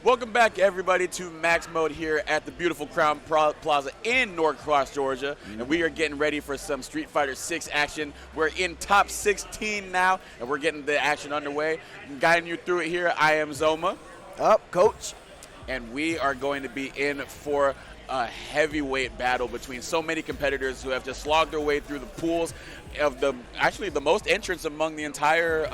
Welcome back, everybody, to Max Mode here at the beautiful Crown Plaza in Norcross, Georgia. And we are getting ready for some Street Fighter 6 action. We're in top 16 now, and we're getting the action underway. Guiding you through it here, I am Zoma. Up, Coach. And we are going to be in for a heavyweight battle between so many competitors who have just slogged their way through the pools of the most entrants among the entire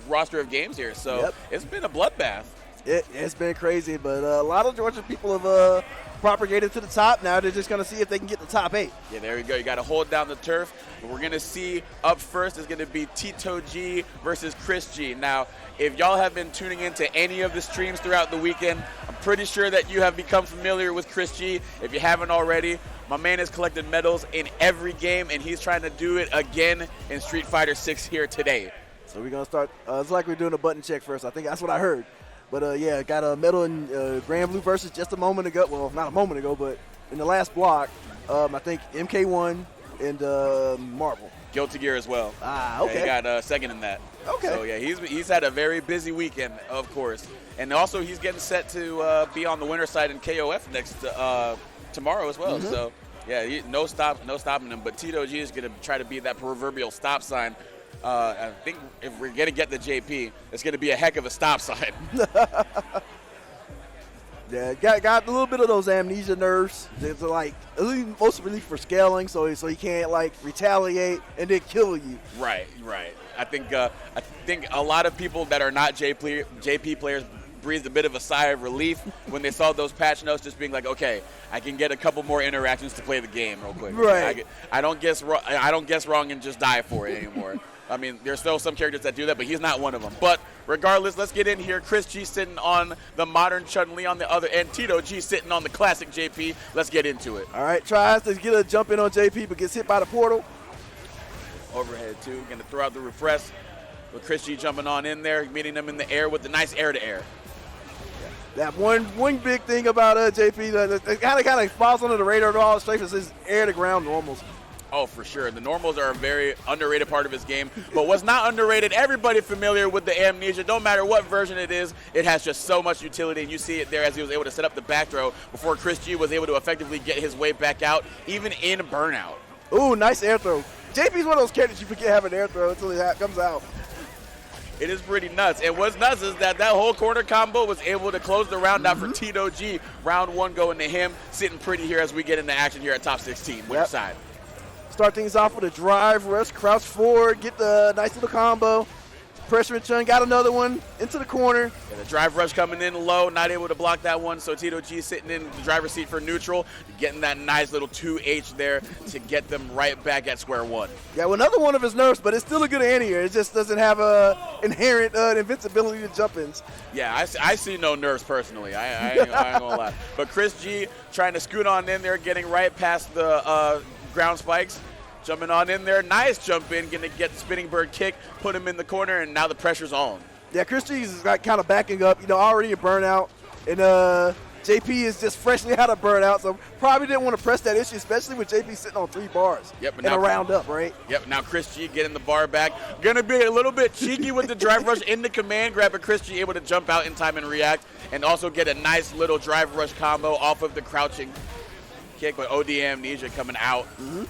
roster of games here. So It's been a bloodbath. It's been crazy, but a lot of Georgia people have propagated to the top. Now they're just going to see if they can get the top 8. Yeah, there you go. You got to hold down the turf. But we're going to see up first is going to be Tito G versus Chris G. Now, if y'all have been tuning into any of the streams throughout the weekend, I'm pretty sure that you have become familiar with Chris G. If you haven't already, my man has collected medals in every game, and he's trying to do it again in Street Fighter 6 here today. So we're going to start. It's like we're doing a button check first. I think that's what I heard. But, yeah, got a medal in Grand Blue versus just a moment ago. Well, not a moment ago, but in the last block, I think MK1 and Marvel. Guilty Gear as well. Okay. Yeah, he got second in that. Okay. So, yeah, he's had a very busy weekend, of course. And also he's getting set to be on the winner's side in KOF next tomorrow as well. Mm-hmm. So, yeah, no stopping him. But Tito G is going to try to be that proverbial stop sign. I think if we're going to get the JP, it's going to be a heck of a stop sign. Yeah, got a little bit of those amnesia nerves. It's like mostly for scaling, so he can't like retaliate and then kill you. Right. I think a lot of people that are not JP players breathed a bit of a sigh of relief when they saw those patch notes, just being like, okay, I can get a couple more interactions to play the game real quick. Right. I don't guess wrong and just die for it anymore. I mean, there's still some characters that do that, but he's not one of them. But regardless, let's get in here. Chris G sitting on the modern Chun-Li on the other end. Tito G sitting on the classic JP. Let's get into it. All right, tries to get a jump in on JP, but gets hit by the portal. Overhead, too. Going to throw out the refresh with Chris G jumping on in there, meeting them in the air with the nice air-to-air. That one big thing about JP, that it kind of falls under the radar of all strafes, is air-to-ground normals. Oh, for sure. The normals are a very underrated part of his game. But what's not underrated, everybody familiar with the amnesia, no matter what version it is, it has just so much utility. And you see it there as he was able to set up the back throw before Chris G was able to effectively get his way back out, even in burnout. Ooh, nice air throw. JP's one of those characters you forget have an air throw until it comes out. It is pretty nuts. And what's nuts is that whole corner combo was able to close the round out for Tito G. Round 1 going to him, sitting pretty here as we get into action here at top 16. Which side? Start things off with a drive rush, crouch forward, get the nice little combo. Pressure and Chun, got another one into the corner. Yeah, the drive rush coming in low, not able to block that one. So Tito G sitting in the driver's seat for neutral, getting that nice little 2H there to get them right back at square one. Yeah, well, another one of his nerfs, but it's still a good anti-air. It just doesn't have a inherent invincibility to jump-ins. Yeah, I see no nerfs personally. I ain't gonna lie. But Chris G trying to scoot on in there, getting right past the ground spikes. Jumping on in there, nice jump in, gonna get the spinning bird kick, put him in the corner, and now the pressure's on. Yeah, Chris G is kind of backing up, already a burnout, and JP is just freshly out of burnout, so probably didn't want to press that issue, especially with JP sitting on 3 bars and a round up, right? Yep, now Chris G getting the bar back. Gonna be a little bit cheeky with the drive rush in the command grab, but Chris G able to jump out in time and react, and also get a nice little drive rush combo off of the crouching kick, but OD Amnesia coming out. Mm-hmm.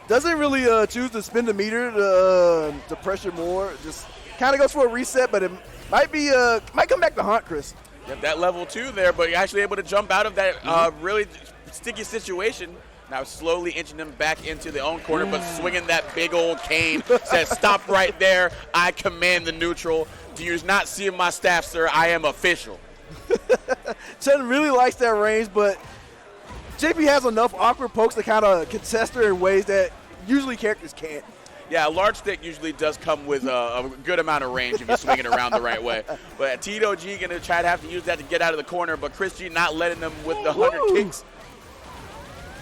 Doesn't really choose to spin the meter to pressure more. Just kind of goes for a reset, but it might come back to haunt Chris. Yep, that level 2 there, but you're actually able to jump out of that really sticky situation. Now slowly inching them back into their own corner, but swinging that big old cane. Says, stop right there. I command the neutral. Do you not see my staff, sir? I am official. Chun really likes that range, but JP has enough awkward pokes to kind of contest her in ways that usually characters can't. Yeah, a large stick usually does come with a good amount of range if you swing it around the right way. But Tito G going to try to have to use that to get out of the corner, but Chris G not letting them with the 100 kicks.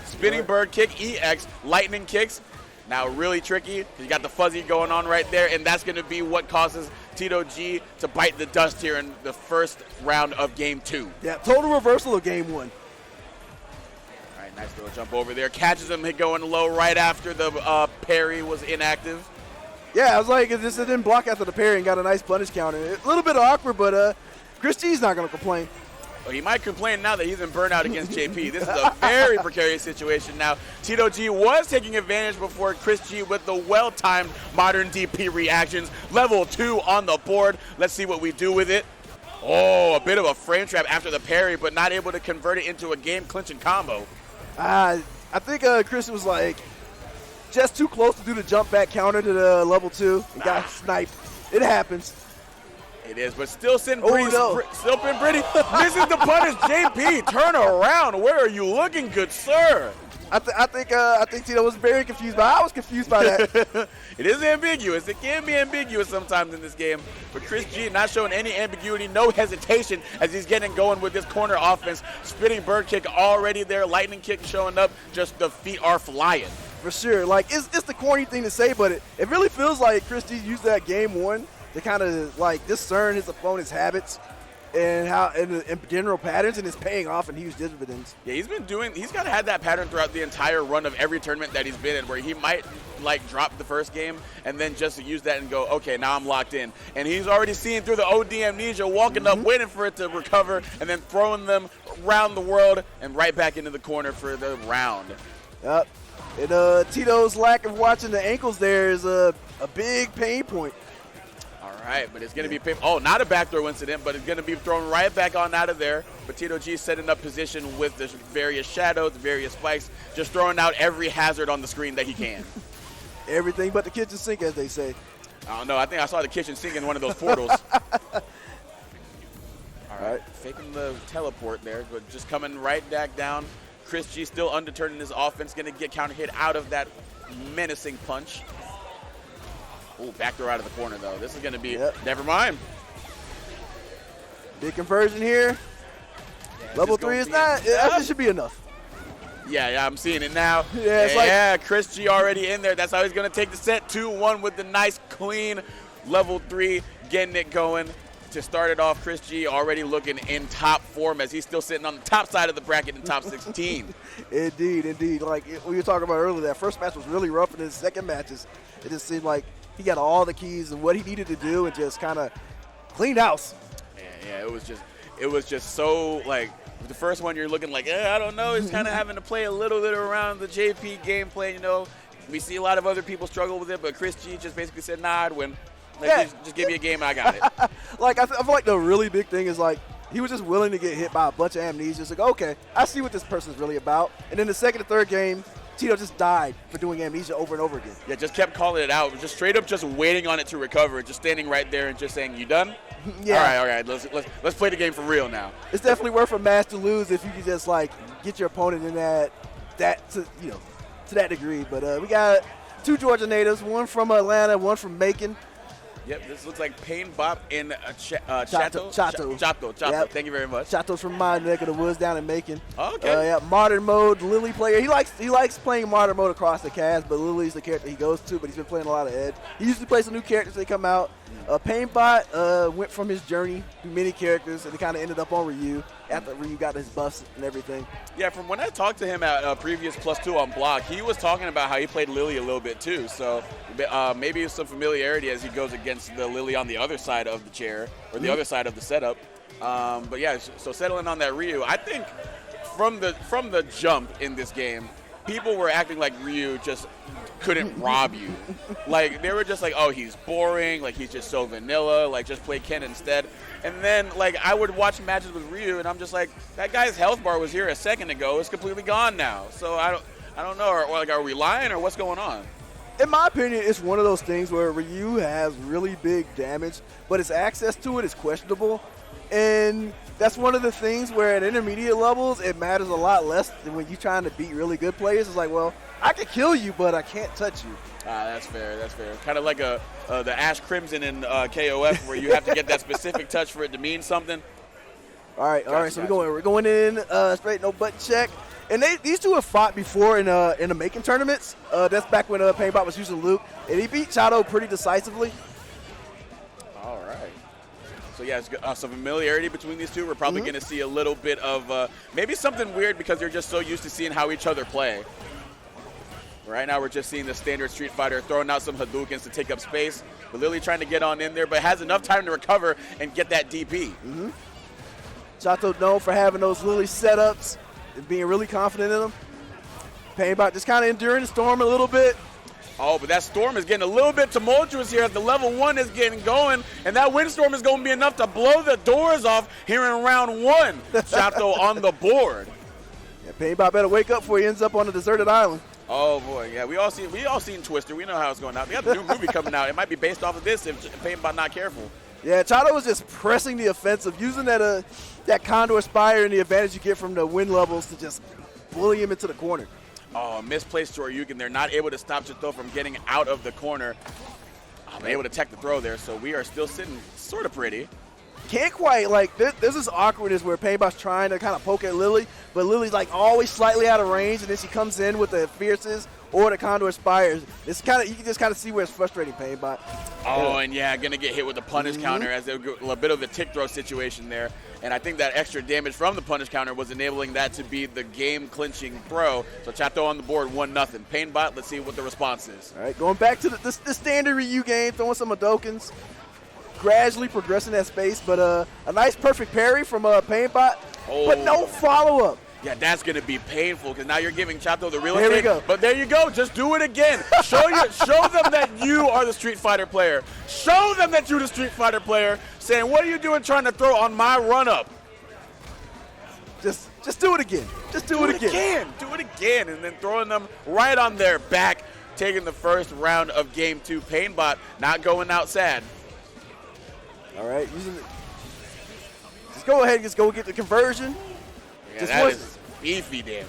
Spinning bird kick, EX, lightning kicks. Now really tricky because you got the fuzzy going on right there, and that's going to be what causes Tito G to bite the dust here in the first round of game 2. Yeah, total reversal of game 1. Nice little jump over there. Catches him going low right after the parry was inactive. Yeah, I was like, it just didn't block after the parry and got a nice punish counter. A little bit awkward, but ChrisG's not going to complain. Well, he might complain now that he's in burnout against JP. This is a very precarious situation now. Tito G was taking advantage before ChrisG with the well-timed modern DP reactions. Level 2 on the board. Let's see what we do with it. Oh, a bit of a frame trap after the parry, but not able to convert it into a game-clinching combo. I think Chris was like just too close to do the jump back counter to the level 2 and got sniped. It happens. It is, but still sitting pretty. Still been pretty. Misses the punish. JP, turn around. Where are you looking, good sir? I think Tito was very confused, but I was confused by that. It is ambiguous. It can be ambiguous sometimes in this game. But ChrisG not showing any ambiguity, no hesitation as he's getting going with this corner offense. Spinning bird kick already there. Lightning kick showing up. Just the feet are flying. For sure. Like, it's the corny thing to say, but it really feels like ChrisG used that game 1 to kind of like discern his opponent's habits and how and general patterns, and it's paying off in huge dividends. Yeah, he's kind of had that pattern throughout the entire run of every tournament that he's been in, where he might like drop the first game and then just use that and go, okay, now I'm locked in. And he's already seen through the OD amnesia, walking up, waiting for it to recover, and then throwing them around the world and right back into the corner for the round. Yep. And Tito's lack of watching the ankles there is a big pain point. All right, but it's going to be painful. Oh, not a back throw incident, but it's going to be thrown right back on out of there. But Tito G setting up position with the various shadows, the various spikes, just throwing out every hazard on the screen that he can. Everything but the kitchen sink, as they say. I don't know. I think I saw the kitchen sink in one of those portals. All right, faking the teleport there, but just coming right back down. ChrisG still undeterred in his offense, going to get counter hit out of that menacing punch. Ooh, back throw out of the corner, though. This is going to be, never mind. Big conversion here. Yeah, level 3 is not, that should be enough. Yeah, I'm seeing it now. Yeah, it's like ChrisG already in there. That's how he's going to take the set. 2-1 with the nice, clean level 3, getting it going. To start it off, ChrisG already looking in top form as he's still sitting on the top side of the bracket in top 16. Indeed. Like we were talking about earlier, that first match was really rough, and his second matches, it just seemed like he got all the keys and what he needed to do and just kind of cleaned house. Yeah, it was just so, like, the first one you're looking like, I don't know, he's kind of having to play a little bit around the JP gameplay, you know. We see a lot of other people struggle with it, but ChrisG just basically said, nah, I'd win. Like, just give me a game, I got it. Like, I feel like the really big thing is, like, he was just willing to get hit by a bunch of amnesia. Just like, okay, I see what this person's really about. And then the second and third game, Tito just died for doing amnesia over and over again. Yeah, just kept calling it out. Just straight up just waiting on it to recover. Just standing right there and just saying, you done? Yeah. All right. Let's play the game for real now. It's definitely worth a match to lose if you can just, like, get your opponent in to that degree. But we got 2 Georgia natives, one from Atlanta, one from Macon. Yep, this looks like Painbot in Chato. Chato. Yep. Thank you very much. Chato's from my neck of the woods down in Macon. Okay. Modern mode, Lily player. He likes playing modern mode across the cast, but Lily's the character he goes to, but he's been playing a lot of Ed. He usually plays some new characters that come out. Painbot went from his journey through many characters, and it kind of ended up on Ryu after Ryu got his buffs and everything. Yeah, from when I talked to him at previous +2 on Block, he was talking about how he played Lily a little bit too. So maybe some familiarity as he goes against the Lily on the other side of the chair or the other side of the setup. But yeah, so settling on that Ryu, I think from the jump in this game, people were acting like Ryu just couldn't rob you. Like, they were just like, oh, he's boring, like, he's just so vanilla, like, just play Ken instead. And then, like, I would watch matches with Ryu, and I'm just like, that guy's health bar was here a second ago. It's completely gone now. So I don't know. Or like, are we lying, or what's going on? In my opinion, it's one of those things where Ryu has really big damage, but his access to it is questionable. And that's one of the things where at intermediate levels, it matters a lot less than when you're trying to beat really good players. It's like, well, I can kill you, but I can't touch you. That's fair. Kind of like the Ash Crimson in KOF, where you have to get that specific touch for it to mean something. All right. So we're going in straight, no button check. And these two have fought before in the Macon tournaments. That's back when Painbot was using Luke, and he beat Chato pretty decisively. All right. So yeah, it's some familiarity between these two. We're probably going to see a little bit of maybe something weird because they're just so used to seeing how each other play. Right now we're just seeing the standard Street Fighter throwing out some Hadoukens to take up space. But Lily trying to get on in there, but has enough time to recover and get that DP. Chato known for having those Lily setups and being really confident in them. Painbot just kind of enduring the storm a little bit. Oh, but that storm is getting a little bit tumultuous here as the level 1 is getting going, and that windstorm is going to be enough to blow the doors off here in round 1. Chato on the board. Yeah, Painbot better wake up before he ends up on a deserted island. Oh boy, yeah, we all seen Twister. We know how it's going out. We got the new movie coming out. It might be based off of this if Painbot not careful. Yeah, Chato was just pressing the offensive, using that Condor Spire and the advantage you get from the wind levels to just bully him into the corner. Oh, misplaced Shoryuken. They're not able to stop Chato from getting out of the corner. I'm able to tech the throw there, so we are still sitting sort of pretty. Can't quite, like, there's this awkwardness where Painbot's trying to kind of poke at Lily, but Lily's, like, always slightly out of range, and then she comes in with the Fierces or the Condor Spires. It's kind of, you can just kind of see where it's frustrating Painbot. Oh, and yeah, going to get hit with the punish counter as a bit of a tick throw situation there. And I think that extra damage from the punish counter was enabling that to be the game-clinching throw. So Chato on the board, 1-0. Painbot, let's see what the response is. All right, going back to the standard Ryu game, throwing some Hadokens, gradually progressing that space, but a nice perfect parry from Painbot, but no follow-up. Yeah, that's going to be painful because now you're giving Chato the real Here estate. we go. But there you go. Just do it again. Show them that you are the Street Fighter player. Show them that you're the Street Fighter player, saying, what are you doing trying to throw on my run-up? Just do it again. Just do it again. Do it again. And then throwing them right on their back, taking the first round of Game 2. Painbot not going out sad. All right, just go ahead and just go get the conversion. Yeah, that is beefy damage.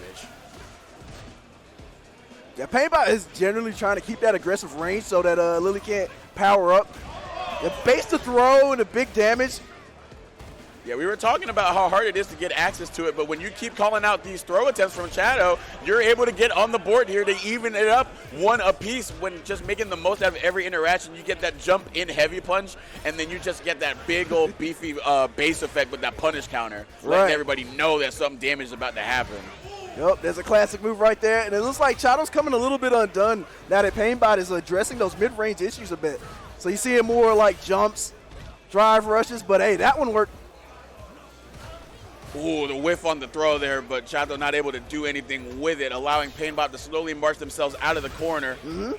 Yeah, Painbot is generally trying to keep that aggressive range so that Lily can't power up. Yeah, base the throw and the big damage. Yeah, we were talking about how hard it is to get access to it, but when you keep calling out these throw attempts from Chato, you're able to get on the board here to even it up 1 apiece when just making the most out of every interaction. You get that jump in heavy punch, and then you just get that big old beefy base effect with that punish counter. Letting everybody know that something damage is about to happen. Yep, there's a classic move right there, and it looks like Chato's coming a little bit undone now that Painbot is addressing those mid-range issues a bit. So you see it more like jumps, drive rushes, but hey, that one worked. Ooh, the whiff on the throw there, but Chato not able to do anything with it, allowing Painbot to slowly march themselves out of the corner. And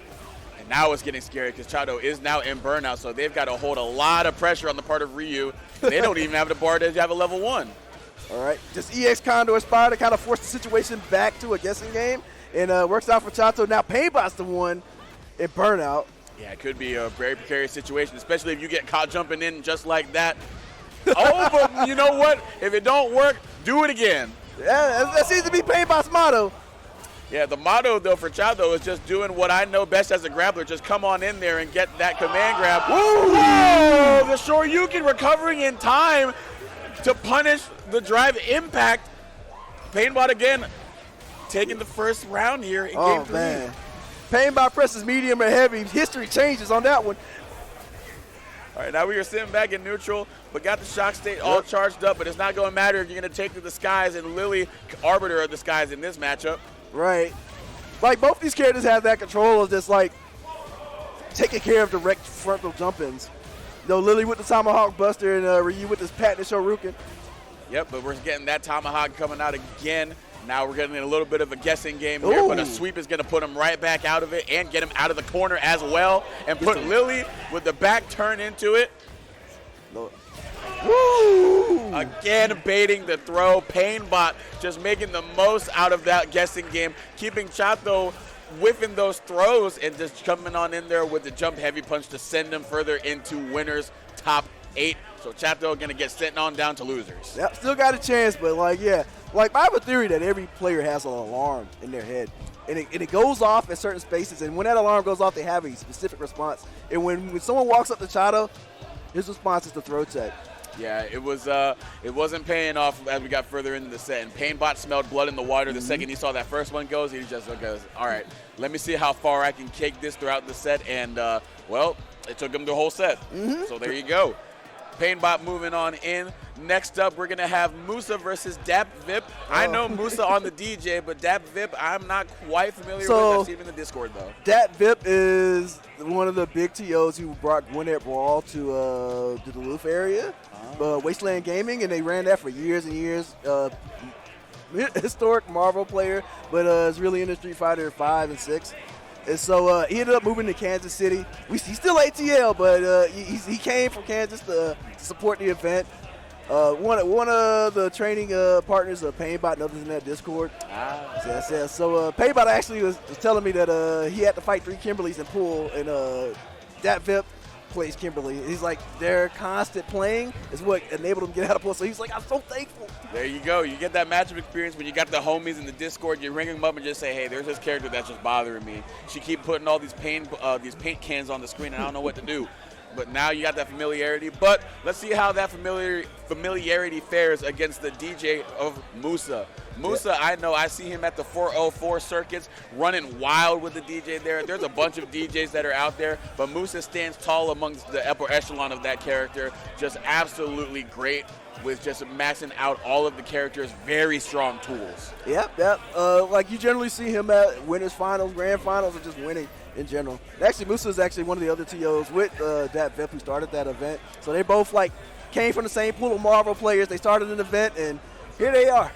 now it's getting scary because Chato is now in burnout, so they've got to hold a lot of pressure on the part of Ryu. They don't even have the bar to have a level 1. All right, just EX Condor Spire to kind of force the situation back to a guessing game, and works out for Chato. Now Painbot's the one in burnout. Yeah, it could be a very precarious situation, especially if you get caught jumping in just like that. Oh, but you know what? If it don't work, do it again. Yeah, that seems to be Painbot's motto. Yeah, the motto, though, for Chato is just doing what I know best as a grappler. Just come on in there and get that command grab. Whoa! The Shoryuken recovering in time to punish the drive impact. Painbot again taking the first round here in Game 3. Man. Painbot presses medium or heavy. History changes on that one. All right, now we are sitting back in neutral, but got the shock state all charged up, but it's not going to matter if you're going to take to the skies and Lily, arbiter of the skies in this matchup. Right. Like, both these characters have that control of just, like, taking care of direct frontal jump-ins. You know, Lily with the Tomahawk Buster and Ryu with this patented Shoryuken. Yep, but we're getting that Tomahawk coming out again. Now we're getting a little bit of a guessing game here, but a sweep is going to put him right back out of it and get him out of the corner as well and put Lily with the back turn into it. Woo! Again, baiting the throw. Painbot just making the most out of that guessing game, keeping Chato whiffing those throws and just coming on in there with the jump heavy punch to send him further into winners top 8. So Chato going to get sent on down to losers. Yep, still got a chance, but like, yeah. Like, I have a theory that every player has an alarm in their head. And it goes off at certain spaces, and when that alarm goes off, they have a specific response. And when someone walks up to Chato, his response is the throw tech. Yeah, it wasn't paying off as we got further into the set. And Painbot smelled blood in the water the second he saw that first one goes. He just goes, all right, let me see how far I can kick this throughout the set. And, well, it took him the whole set. So there you go. Painbot moving on in. Next up, we're going to have Musa versus Dapvip. I know Musa on the DJ, but Dapvip, I'm not quite familiar with. I've seen him in the Discord, though. Dapvip is one of the big TOs who brought Gwinnett Brawl to the Duluth area, Wasteland Gaming, and they ran that for years and years. Historic Marvel player, but is really into Street Fighter 5 and 6. And so he ended up moving to Kansas City. He's still ATL, but he came from Kansas to support the event. One of the training partners of Painbot, others in that Discord. So Painbot actually was telling me that he had to fight 3 Kimberlys in pool, and Dapvip plays Kimberly. He's like, their constant playing is what enabled him to get out of pool. So he's like, I'm so thankful. There you go. You get that matchup experience when you got the homies in the Discord. You ring them up and just say, hey, there's this character that's just bothering me. She keep putting all these paint cans on the screen, and I don't know what to do. But now you got that familiarity. But let's see how that familiarity fares against the DJ of Musa. Musa, I know, I see him at the 404 circuits running wild with the DJ there. There's a bunch of DJs that are out there, but Musa stands tall amongst the upper echelon of that character. Just absolutely great with just maxing out all of the characters' very strong tools. Yep. Like you generally see him at winners finals, grand finals, or just winning in general. Actually, Musa is actually one of the other TOs with Dapvip who started that event. So they both came from the same pool of Marvel players. They started an event, and here they are.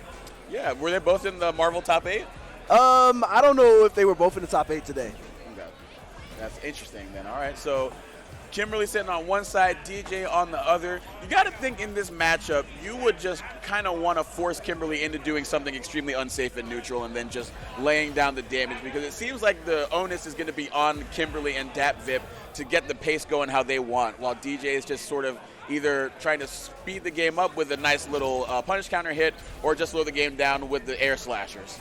Yeah, were they both in the Marvel top 8? I don't know if they were both in the top 8 today. Okay. That's interesting then. All right, so Kimberly sitting on one side, DJ on the other. You got to think in this matchup, you would just kind of want to force Kimberly into doing something extremely unsafe and neutral and then just laying down the damage, because it seems like the onus is going to be on Kimberly and Dapvip to get the pace going how they want, while DJ is just sort of either trying to speed the game up with a nice little punish counter hit or just slow the game down with the air slashers.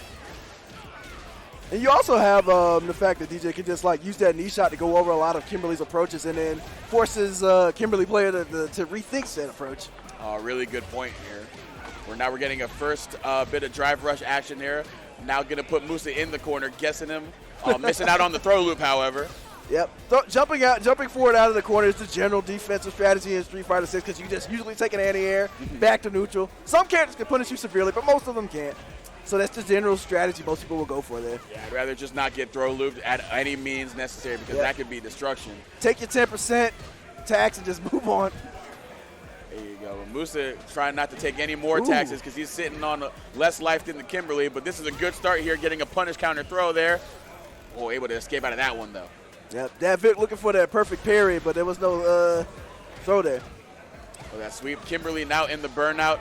And you also have the fact that DJ can just use that knee shot to go over a lot of Kimberly's approaches and then forces Kimberly player to rethink said approach. Really good point here. We're getting a first bit of drive rush action here. Now going to put Musa in the corner, guessing him. Missing out on the throw loop, however. Yep. Jumping forward out of the corner is the general defensive strategy in Street Fighter 6, because you just usually take an anti-air back to neutral. Some characters can punish you severely, but most of them can't. So that's the general strategy most people will go for there. Yeah, I'd rather just not get throw looped at any means necessary, because that could be destruction. Take your 10% tax and just move on. There you go. Musa trying not to take any more taxes because he's sitting on less life than the Kimberly, but this is a good start here, getting a punish counter throw there. Oh, able to escape out of that one, though. Yep, Dapvip looking for that perfect parry, but there was no throw there. Oh, that sweep. Kimberly now in the burnout.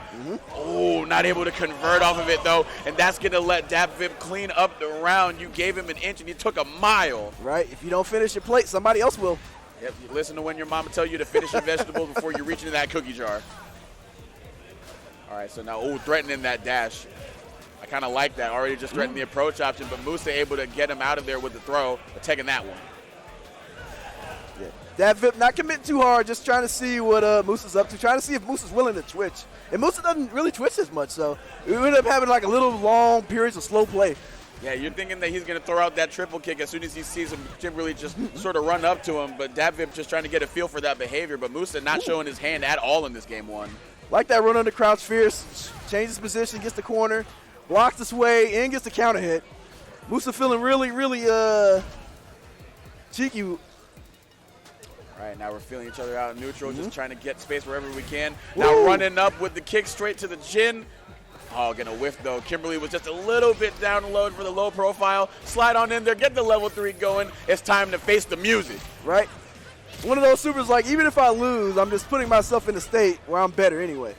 Oh, not able to convert off of it, though, and that's going to let Dapvip clean up the round. You gave him an inch, and he took a mile. Right. If you don't finish your plate, somebody else will. Yep, you listen to when your mama tell you to finish your vegetables before you reach into that cookie jar. All right, so now, threatening that dash. I kind of like that. Already just threatened the approach option, but Musa able to get him out of there with the throw, but taking that one. Dapvip not committing too hard, just trying to see what Musa's up to, trying to see if Musa's willing to twitch. And Musa doesn't really twitch as much, so we end up having a little long periods of slow play. Yeah, you're thinking that he's going to throw out that triple kick as soon as he sees him really just sort of run up to him, but Dapvip just trying to get a feel for that behavior, but Musa not showing his hand at all in this game one. Like that run under crouch fierce, changes position, gets the corner, blocks this way, and gets the counter hit. Musa feeling really, really cheeky. All right, now we're feeling each other out in neutral, just trying to get space wherever we can. Now running up with the kick straight to the chin. Oh, gonna whiff though. Kimberly was just a little bit down low for the low profile. Slide on in there, get the level 3 going. It's time to face the music. Right? One of those supers even if I lose, I'm just putting myself in a state where I'm better anyway.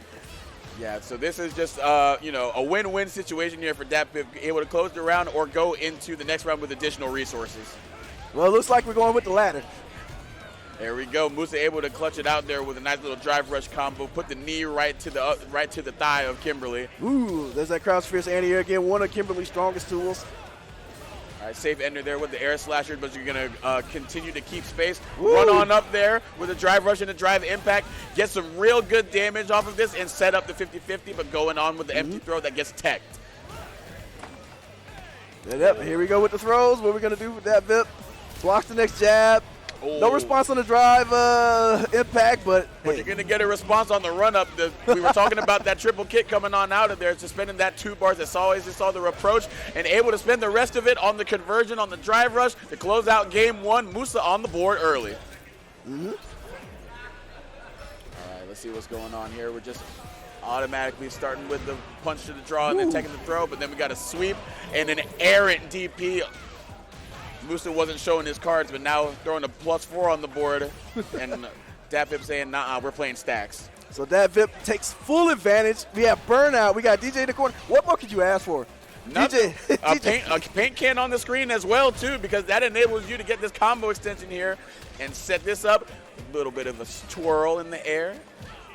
Yeah, so this is just, a win-win situation here for Dapvip, able to close the round or go into the next round with additional resources. Well, it looks like we're going with the latter. There we go. Musa able to clutch it out there with a nice little drive rush combo. Put the knee right to the thigh of Kimberly. Ooh, there's that crouch fierce anti-air again. One of Kimberly's strongest tools. All right, safe ender there with the air slasher, but you're going to continue to keep space. Run on up there with a drive rush and a drive impact. Get some real good damage off of this and set up the 50-50, but going on with the empty throw that gets teched. Yep, here we go with the throws. What we're going to do with that Vip. Blocks the next jab. No response on the drive impact, but But you're going to get a response on the run-up. We were talking about that triple kick coming on out of there, suspending that 2 bars. As always, just saw the approach and able to spend the rest of it on the conversion, on the drive rush to close out game 1. Musa on the board early. All right, let's see what's going on here. We're just automatically starting with the punch to the draw and then taking the throw, but then we got a sweep and an errant DP. Musa wasn't showing his cards, but now throwing a +4 on the board, and Dapvip saying, nah, we're playing stacks. So Dapvip takes full advantage. We have burnout. We got DJ in the corner. What more could you ask for? Nothing. DJ. A paint can on the screen as well, too, because that enables you to get this combo extension here and set this up. A little bit of a twirl in the air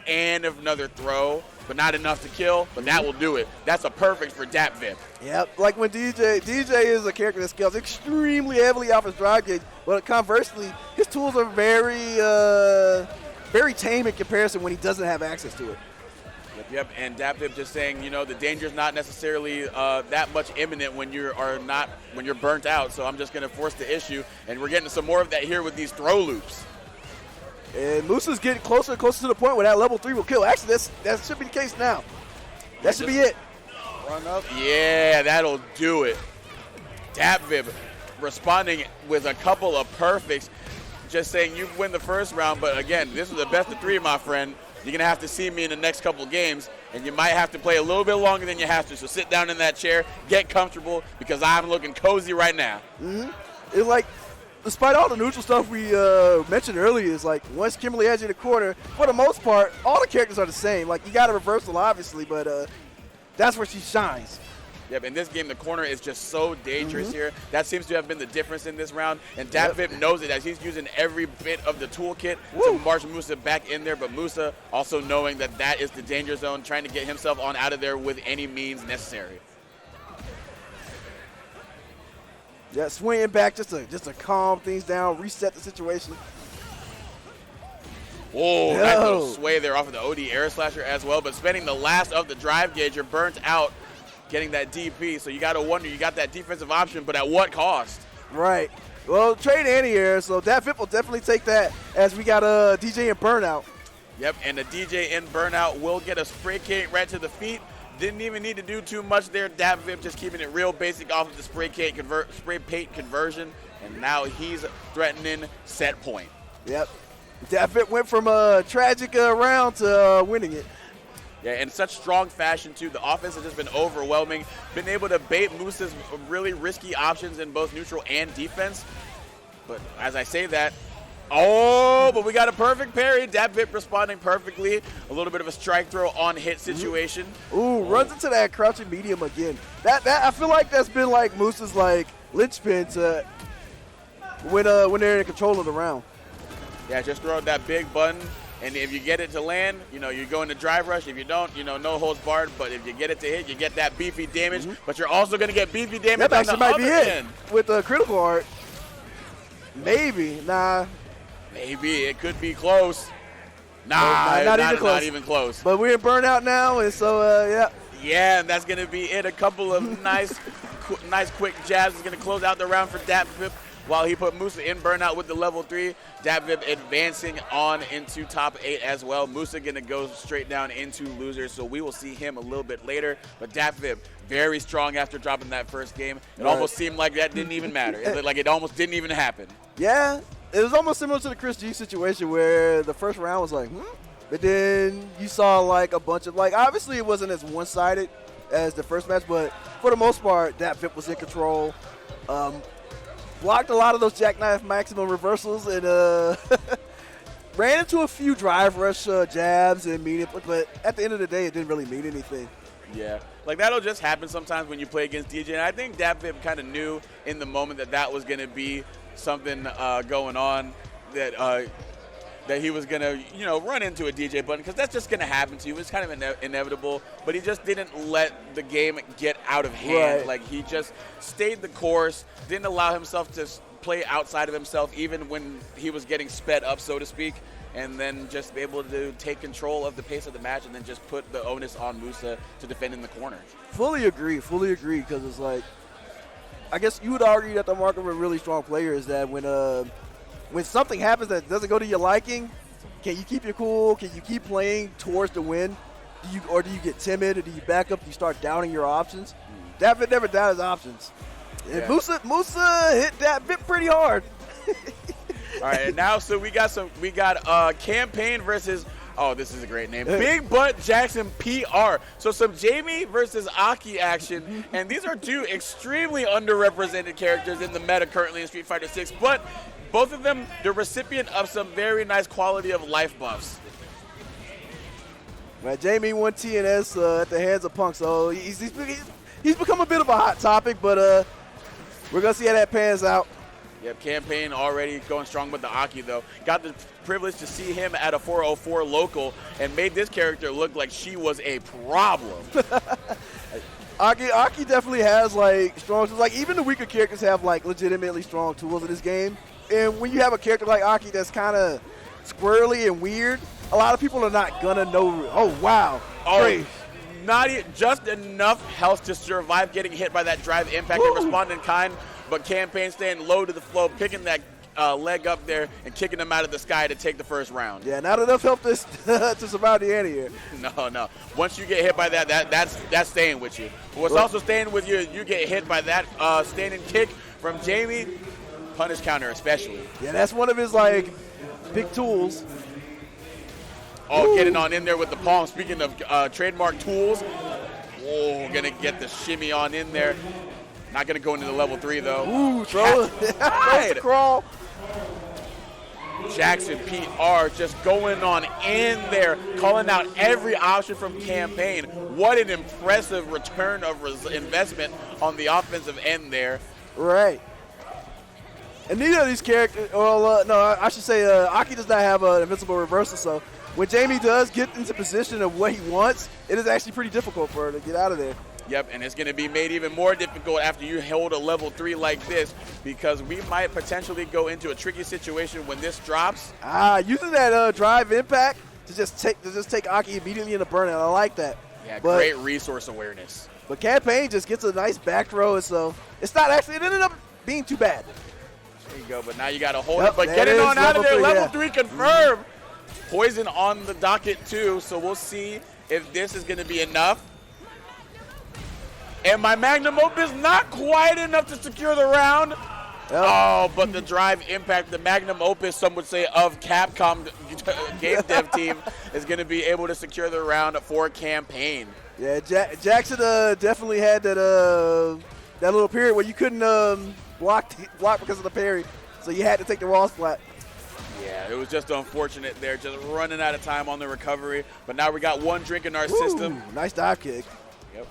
and another throw, but not enough to kill, but that will do it. That's a perfect for Dapvip. Yep, like when DJ is a character that scales extremely heavily off his drive gauge, but conversely, his tools are very tame in comparison when he doesn't have access to it. Yep, and Dapvip just saying, you know, the danger's not necessarily that much imminent when you're burnt out, so I'm just going to force the issue, and we're getting some more of that here with these throw loops. And Musa's getting closer and closer to the point where that level 3 will kill. Actually, that should be the case now. That should be it. Run up. Yeah, that'll do it. Dapvip responding with a couple of perfects, just saying you win the first round, but again, this is the best of 3, my friend. You're going to have to see me in the next couple games, and you might have to play a little bit longer than you have to. So sit down in that chair, get comfortable, because I'm looking cozy right now. It's like, despite all the neutral stuff we mentioned earlier, is like once Kimberly has you in the corner, for the most part, all the characters are the same. Like, you got a reversal, obviously, but that's where she shines. Yep, in this game, the corner is just so dangerous here. That seems to have been the difference in this round, and Dapvip knows it as he's using every bit of the toolkit to march Musa back in there, but Musa also knowing that that is the danger zone, trying to get himself on out of there with any means necessary. Yeah, swinging back just to calm things down, reset the situation. Whoa, nice little sway there off of the OD air slasher as well, but spending the last of the drive gauge, you're burnt out getting that DP, so you got to wonder, you got that defensive option, but at what cost? Right. Well, trade anti-air, so Dapvip will definitely take that as we got a DJ in burnout. Yep, and the DJ in burnout will get a spray paint right to the feet. Didn't even need to do too much there. Dapvip just keeping it real basic off of the spray paint conversion, and now he's threatening set point. Yep. Dapvip went from a tragic round to winning it. Yeah, in such strong fashion, too. The offense has just been overwhelming. Been able to bait Musa's really risky options in both neutral and defense. But as I say that, but we got a perfect parry. Dapvip responding perfectly. A little bit of a strike throw on hit situation. Runs into that crouching medium again. That I feel like that's been like Musa's like linchpin to when they're in control of the round. Yeah, just throw that big button. And if you get it to land, you know, you go into drive rush. If you don't, you know, no holds barred. But if you get it to hit, you get that beefy damage. But you're also going to get beefy damage that on the might be end. With the critical art. Maybe. Nah. Maybe. It could be close. Not even close. But we're in burnout now, and so, yeah. Yeah, and that's going to be it. A couple of nice quick jabs is going to close out the round for Dapvip. While he put Musa in burnout with the level 3, Dapvip advancing on into top 8 as well. Musa going to go straight down into losers, so we will see him a little bit later. But Dapvip, very strong after dropping that first game. It almost seemed like that didn't even matter. It looked like it almost didn't even happen. Yeah, it was almost similar to the ChrisG situation where the first round was like, But then you saw like a bunch of, like, obviously it wasn't as one-sided as the first match, but for the most part, Dapvip was in control. Blocked a lot of those jackknife maximum reversals and ran into a few drive rush jabs and medium, but at the end of the day, it didn't really mean anything. Yeah, like that'll just happen sometimes when you play against DJ. And I think Dapvip kind of knew in the moment that was going to be something going on, that he was going to, you know, run into a DJ button, because that's just going to happen to you. It's kind of inevitable, but he just didn't let the game get out of hand. Right. Like, he just stayed the course, didn't allow himself to play outside of himself, even when he was getting sped up, so to speak, and then just be able to take control of the pace of the match and then just put the onus on Musa to defend in the corner. Fully agree, because it's like, I guess you would argue that the mark of a really strong player is that when when something happens that doesn't go to your liking, can you keep your cool? Can you keep playing towards the win? Or do you get timid, or do you back up? Do you start doubting your options? Dapvip never doubted his options. Yeah. And Musa hit Dapvip pretty hard. All right, and now we got Campaine versus, oh, this is a great name, BigButtJacksonPR. So some Jamie versus Aki action, and these are two extremely underrepresented characters in the meta currently in Street Fighter 6, but both of them the recipient of some very nice quality of life buffs. Right, Jamie won TNS at the hands of Punk, so he's become a bit of a hot topic, but we're going to see how that pans out. Yep, Campaine already going strong with the Aki, though. Got the privilege to see him at a 404 local and made this character look like she was a problem. Aki definitely has, like, strong tools. Like, even the weaker characters have, like, legitimately strong tools in this game. And when you have a character like Aki that's kind of squirrely and weird, a lot of people are not going to know. Oh, wow. Oh, not just enough health to survive getting hit by that drive impact and respond in kind. But Campaign staying low to the flow, picking that leg up there and kicking him out of the sky to take the first round. Yeah, not enough help to survive the end here. No. Once you get hit by that's staying with you. What's also staying with you, you get hit by that standing kick from Jamie, punish counter especially. Yeah, that's one of his, like, big tools. Oh, getting on in there with the palm. Speaking of trademark tools, gonna get the shimmy on in there. Not going to go into the level 3, though. Ooh, throw it. Crawl. Jackson PR just going on in there, calling out every option from Campaign. What an impressive return of investment on the offensive end there. Right. And neither of these characters, I should say Aki does not have an invincible reversal, so when Jamie does get into position of what he wants, it is actually pretty difficult for her to get out of there. Yep, and it's going to be made even more difficult after you hold a level 3 like this, because we might potentially go into a tricky situation when this drops. Using that drive impact to just take Aki immediately in the burnout. I like that. Yeah, great resource awareness. But Campaign just gets a nice back throw, so it's not actually, it ended up being too bad. There you go, but now you got to hold it. But getting on out of there, level 3 confirmed. Poison on the docket too, so we'll see if this is going to be enough. And my Magnum Opus not quite enough to secure the round. Yep. Oh, but the drive impact, the Magnum Opus, some would say, of Capcom game dev team is going to be able to secure the round for Campaign. Yeah, Jackson definitely had that little period where you couldn't block because of the parry, so you had to take the raw splat. Yeah, it was just unfortunate there, just running out of time on the recovery. But now we got one drink in our system. Nice dive kick. Yep.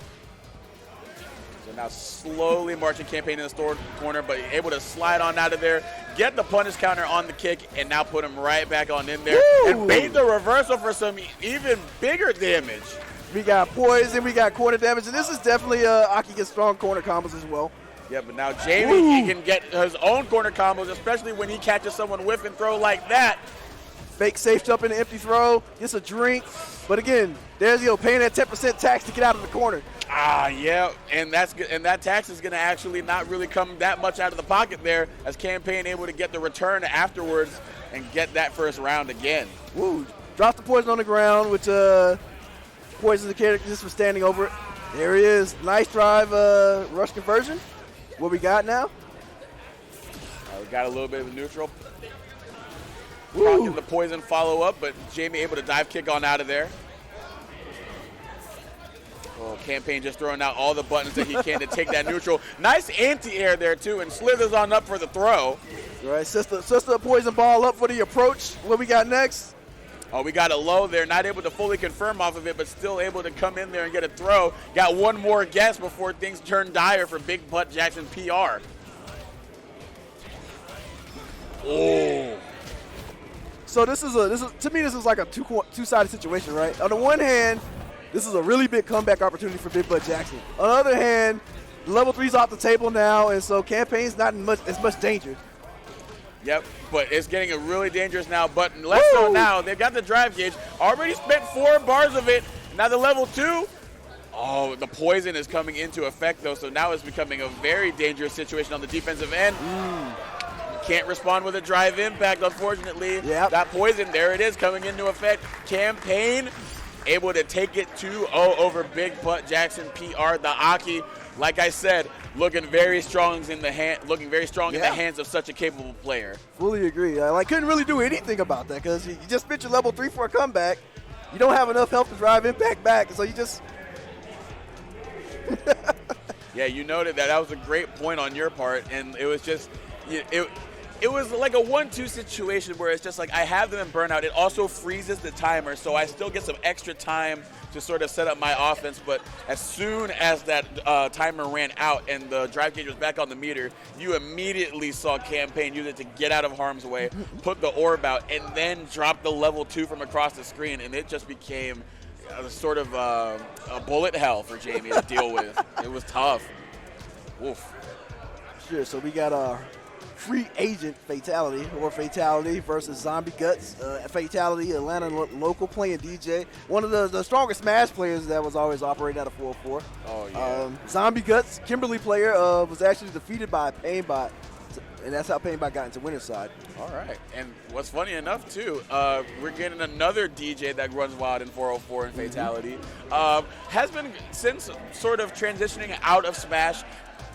So now slowly marching Campaign in the corner, but able to slide on out of there, get the punish counter on the kick, and now put him right back on in there. And bait the reversal for some even bigger damage. We got poison, we got corner damage, and this is definitely Aki gets strong corner combos as well. Yeah, but now Jamie he can get his own corner combos, especially when he catches someone whiff and throw like that. Fake safe jump in the empty throw, gets a drink. But again, there's paying that 10% tax to get out of the corner. Yeah, and that tax is going to actually not really come that much out of the pocket there, as Campaign able to get the return afterwards and get that first round again. Drops the poison on the ground, which poisons the character just for standing over it. There he is. Nice drive, rush conversion. What we got now? We got a little bit of a neutral. Rocking the poison follow-up, but Jamie able to dive kick on out of there. Campaign just throwing out all the buttons that he can to take that neutral. Nice anti-air there, too, and slithers on up for the throw. All right, sister poison ball up for the approach. What we got next? We got it low there, not able to fully confirm off of it, but still able to come in there and get a throw. Got one more guess before things turn dire for BigButtJacksonPR. So this is to me this is like a two-sided situation, right? On the one hand, this is a really big comeback opportunity for Big Butt Jackson. On the other hand, level 3's off the table now, and so Campaign's not in as much danger. Yep, but it's getting really dangerous now. But less so now. They've got the drive gauge. Already spent 4 bars of it. Now the level 2. Oh, the poison is coming into effect, though, so now it's becoming a very dangerous situation on the defensive end. Can't respond with a drive impact, unfortunately. Yep. That poison, there it is, coming into effect. Campaign able to take it 2-0 over BigButtJacksonPR. The Aki, like I said, looking very strong in the hands of such a capable player. Fully agree. I couldn't really do anything about that because you just spent your level 3 for a comeback. You don't have enough health to drive impact back, so you just. Yeah, you noted that was a great point on your part, and it was just it was like a 1-2 situation where it's just like I have them in burnout. It also freezes the timer, so I still get some extra time to sort of set up my offense. But as soon as that timer ran out and the drive gauge was back on the meter, you immediately saw Campaign use it to get out of harm's way, put the orb out, and then drop the level 2 from across the screen, and it just became sort of a bullet hell for Jamie to deal with. It was tough. Woof. Sure, so we got a free agent Fatality versus Zombie Guts. Fatality, Atlanta local playing DJ. One of the strongest Smash players that was always operating out of 404. Oh, yeah. Zombie Guts, Kimberly player, was actually defeated by Painbot, and that's how Painbot got into winner's side. All right. And what's funny enough, too, we're getting another DJ that runs wild in 404 and Fatality. Has been since sort of transitioning out of Smash,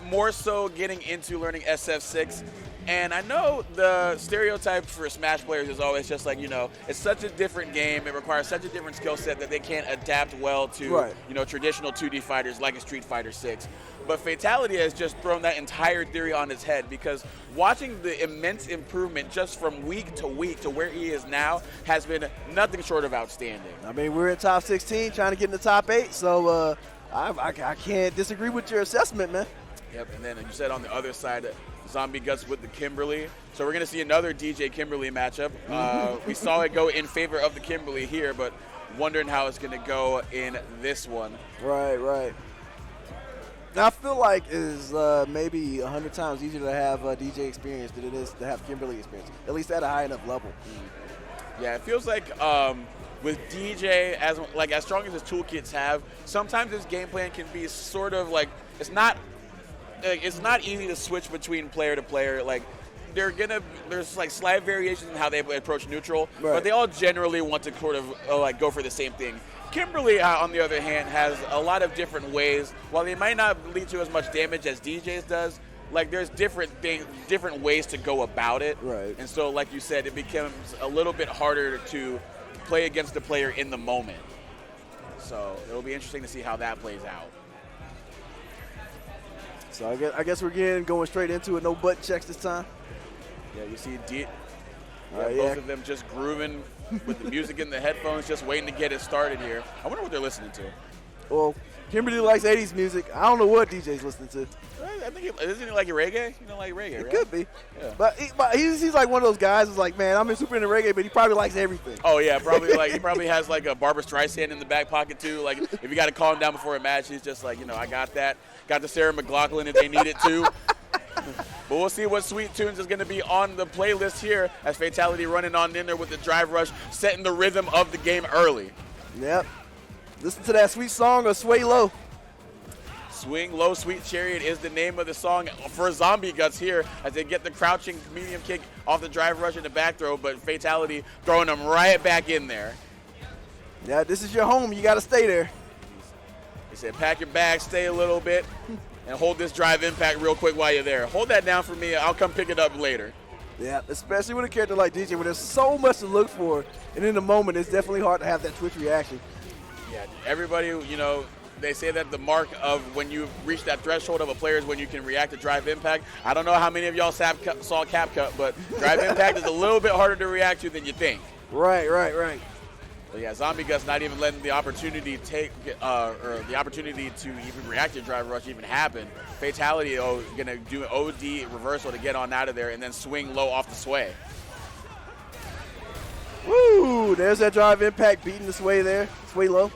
more so getting into learning SF6. And I know the stereotype for Smash players is always just like, it's such a different game. It requires such a different skill set that they can't adapt well to, traditional 2D fighters like a Street Fighter 6. But Fatality has just thrown that entire theory on its head, because watching the immense improvement just from week to week to where he is now has been nothing short of outstanding. I mean, we're in top 16 trying to get in the top 8, so I can't disagree with your assessment, man. Yep, and then you said on the other side, Zombie Guts with the Kimberly. So we're going to see another DJ Kimberly matchup. We saw it go in favor of the Kimberly here, but wondering how it's going to go in this one. Right. Now, I feel like it's maybe 100 times easier to have DJ experience than it is to have Kimberly experience, at least at a high enough level. Yeah, it feels like with DJ, as strong as his toolkits have, sometimes his game plan can be sort of like, it's not easy to switch between player to player. Like, there's like slight variations in how they approach neutral, but they all generally want to sort of go for the same thing. Kimberly, on the other hand, has a lot of different ways. While they might not lead to as much damage as DJ's does, like, there's different ways to go about it. Right. And so, like you said, it becomes a little bit harder to play against the player in the moment. So it'll be interesting to see how that plays out. So I guess we're going straight into it. No button checks this time. Yeah, you see both of them just grooving with the music in the headphones, just waiting to get it started here. I wonder what they're listening to. Well, Kimberly likes 80s music. I don't know what DJ's listening to. I think isn't he like reggae? You don't like reggae, right? Could be. Yeah. But he's like one of those guys who's like, man, I'm super into reggae, but he probably likes everything. Oh, yeah, probably he probably has like a Barbra Streisand in the back pocket too. Like, if you got to calm down before a match, he's just like, I got that. Got the Sarah McLachlan if they need it too. But we'll see what sweet tunes is going to be on the playlist here as Fatality running on in there with the drive rush, setting the rhythm of the game early. Yep. Listen to that sweet song of Sway Low. Swing Low, Sweet Chariot is the name of the song for Zombie Guts here as they get the crouching medium kick off the drive rush and the back throw, but Fatality throwing them right back in there. Yeah, this is your home. You got to stay there. They said pack your bags, stay a little bit, and hold this drive impact real quick while you're there. Hold that down for me. I'll come pick it up later. Yeah, especially with a character like DJ where there's so much to look for, and in the moment it's definitely hard to have that twitch reaction. Yeah, everybody, they say that the mark of when you reach that threshold of a player is when you can react to drive impact. I don't know how many of y'all saw CapCut, but drive impact is a little bit harder to react to than you think. Right. But yeah, Zombie Guts not even letting the opportunity to even react to drive rush even happen. Fatality gonna do an OD reversal to get on out of there and then swing low off the sway. Woo! There's that drive impact beating the sway there. Sway low.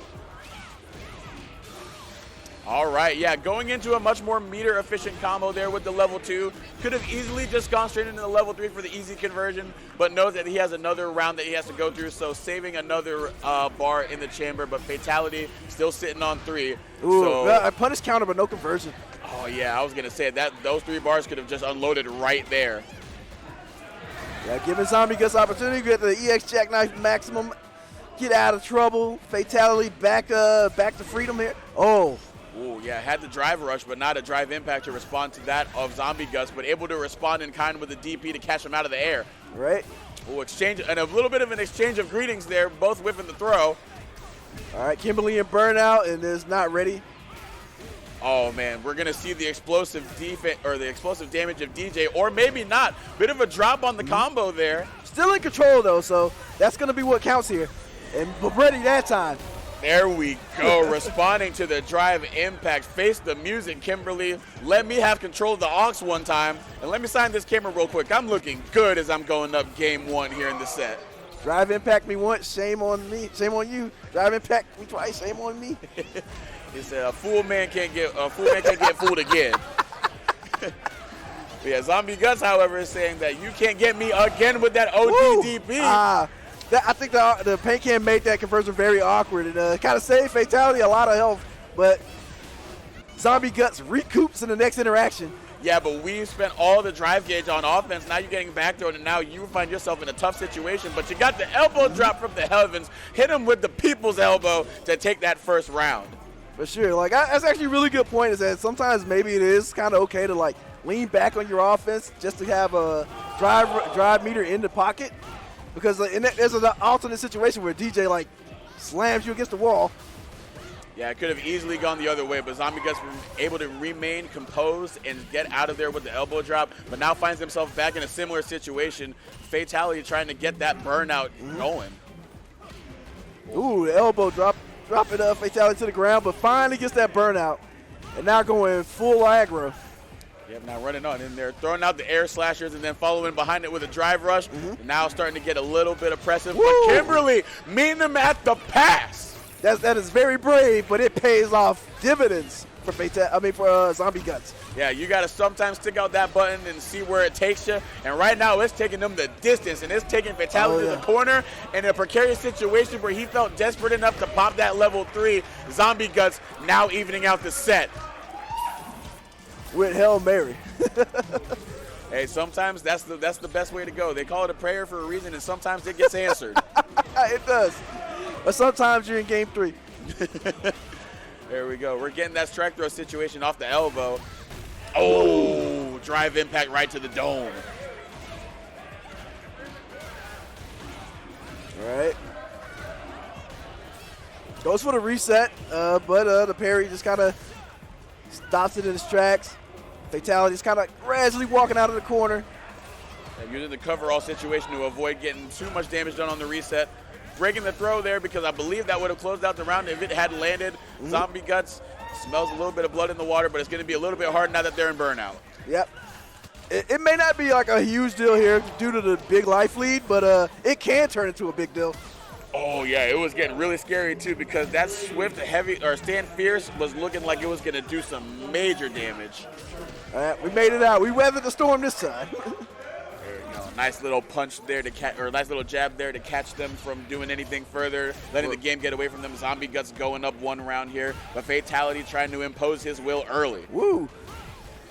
All right, yeah, going into a much more meter-efficient combo there with the level 2. Could have easily just gone straight into the level 3 for the easy conversion, but knows that he has another round that he has to go through, so saving another bar in the chamber, but Fatality still sitting on 3. Ooh, a punish counter, but no conversion. Oh, yeah, I was going to say that those 3 bars could have just unloaded right there. Yeah, giving Zombie Guts opportunity, get the EX Jackknife maximum, get out of trouble. Fatality back to freedom here. Oh. Ooh, yeah, had the drive rush, but not a drive impact to respond to that of Zombie Guts, but able to respond in kind with the DP to catch him out of the air. Right. Ooh, exchange, and a little bit of an exchange of greetings there, both whipping the throw. All right, Kimberly in burnout and is not ready. Oh man, we're gonna see the explosive defense or the explosive damage of DJ, or maybe not. Bit of a drop on the combo there. Still in control though, so that's gonna be what counts here. And ready that time. There we go, responding to the drive impact. Face the music, Kimberly. Let me have control of the aux one time, and let me sign this camera real quick. I'm looking good as I'm going up game one here in the set. Drive impact me once, shame on me, shame on you. Drive impact me twice, shame on me. He said a fool man can't get fooled again. Yeah, Zombie Guts, however, is saying that you can't get me again with that ODDP. I think the paint can made that conversion very awkward and kind of saved Fatality a lot of health, but Zombie Guts recoups in the next interaction. Yeah, but we spent all the drive gauge on offense. Now you're getting backthrown, and now you find yourself in a tough situation. But you got the elbow drop from the heavens, hit him with the people's elbow to take that first round. For sure. Like, that's actually a really good point, is that sometimes maybe it is kind of okay to, like, lean back on your offense just to have a drive meter in the pocket. Because there's an alternate situation where DJ, like, slams you against the wall. Yeah, it could have easily gone the other way, but Zombie Guts was able to remain composed and get out of there with the elbow drop, but now finds himself back in a similar situation. Fatality trying to get that burnout going. Ooh, the elbow drop it up, Fatality to the ground, but finally gets that burnout. And now going full aggro. Yep, now running on in there, throwing out the air slashers and then following behind it with a drive rush. Now starting to get a little bit oppressive. But Kimberly meeting him at the pass. That is very brave, but it pays off dividends for Zombie Guts. Yeah, you got to sometimes stick out that button and see where it takes you. And right now, it's taking them the distance, and it's taking Fatality to the corner in a precarious situation where he felt desperate enough to pop that level 3. Zombie Guts now evening out the set. With Hail Mary. Hey, sometimes that's the best way to go. They call it a prayer for a reason, and sometimes it gets answered. It does. But sometimes you're in game 3. There we go. We're getting that strike throw situation off the elbow. Oh, drive impact right to the dome. All right. Goes for the reset, but the parry just kind of stops it in its tracks. Fatality is kind of gradually walking out of the corner. And using the coverall situation to avoid getting too much damage done on the reset. Breaking the throw there because I believe that would have closed out the round if it had landed. Zombie Guts smells a little bit of blood in the water, but it's going to be a little bit hard now that they're in burnout. Yep. It may not be like a huge deal here due to the big life lead, but it can turn into a big deal. Oh, yeah, it was getting really scary, too, because that swift, heavy, or stand fierce was looking like it was going to do some major damage. All right, we made it out. We weathered the storm this time. There you go. Nice little punch there to catch, or nice little jab there to catch them from doing anything further, letting the game get away from them. Zombie Guts going up one round here, but Fatality trying to impose his will early. Woo.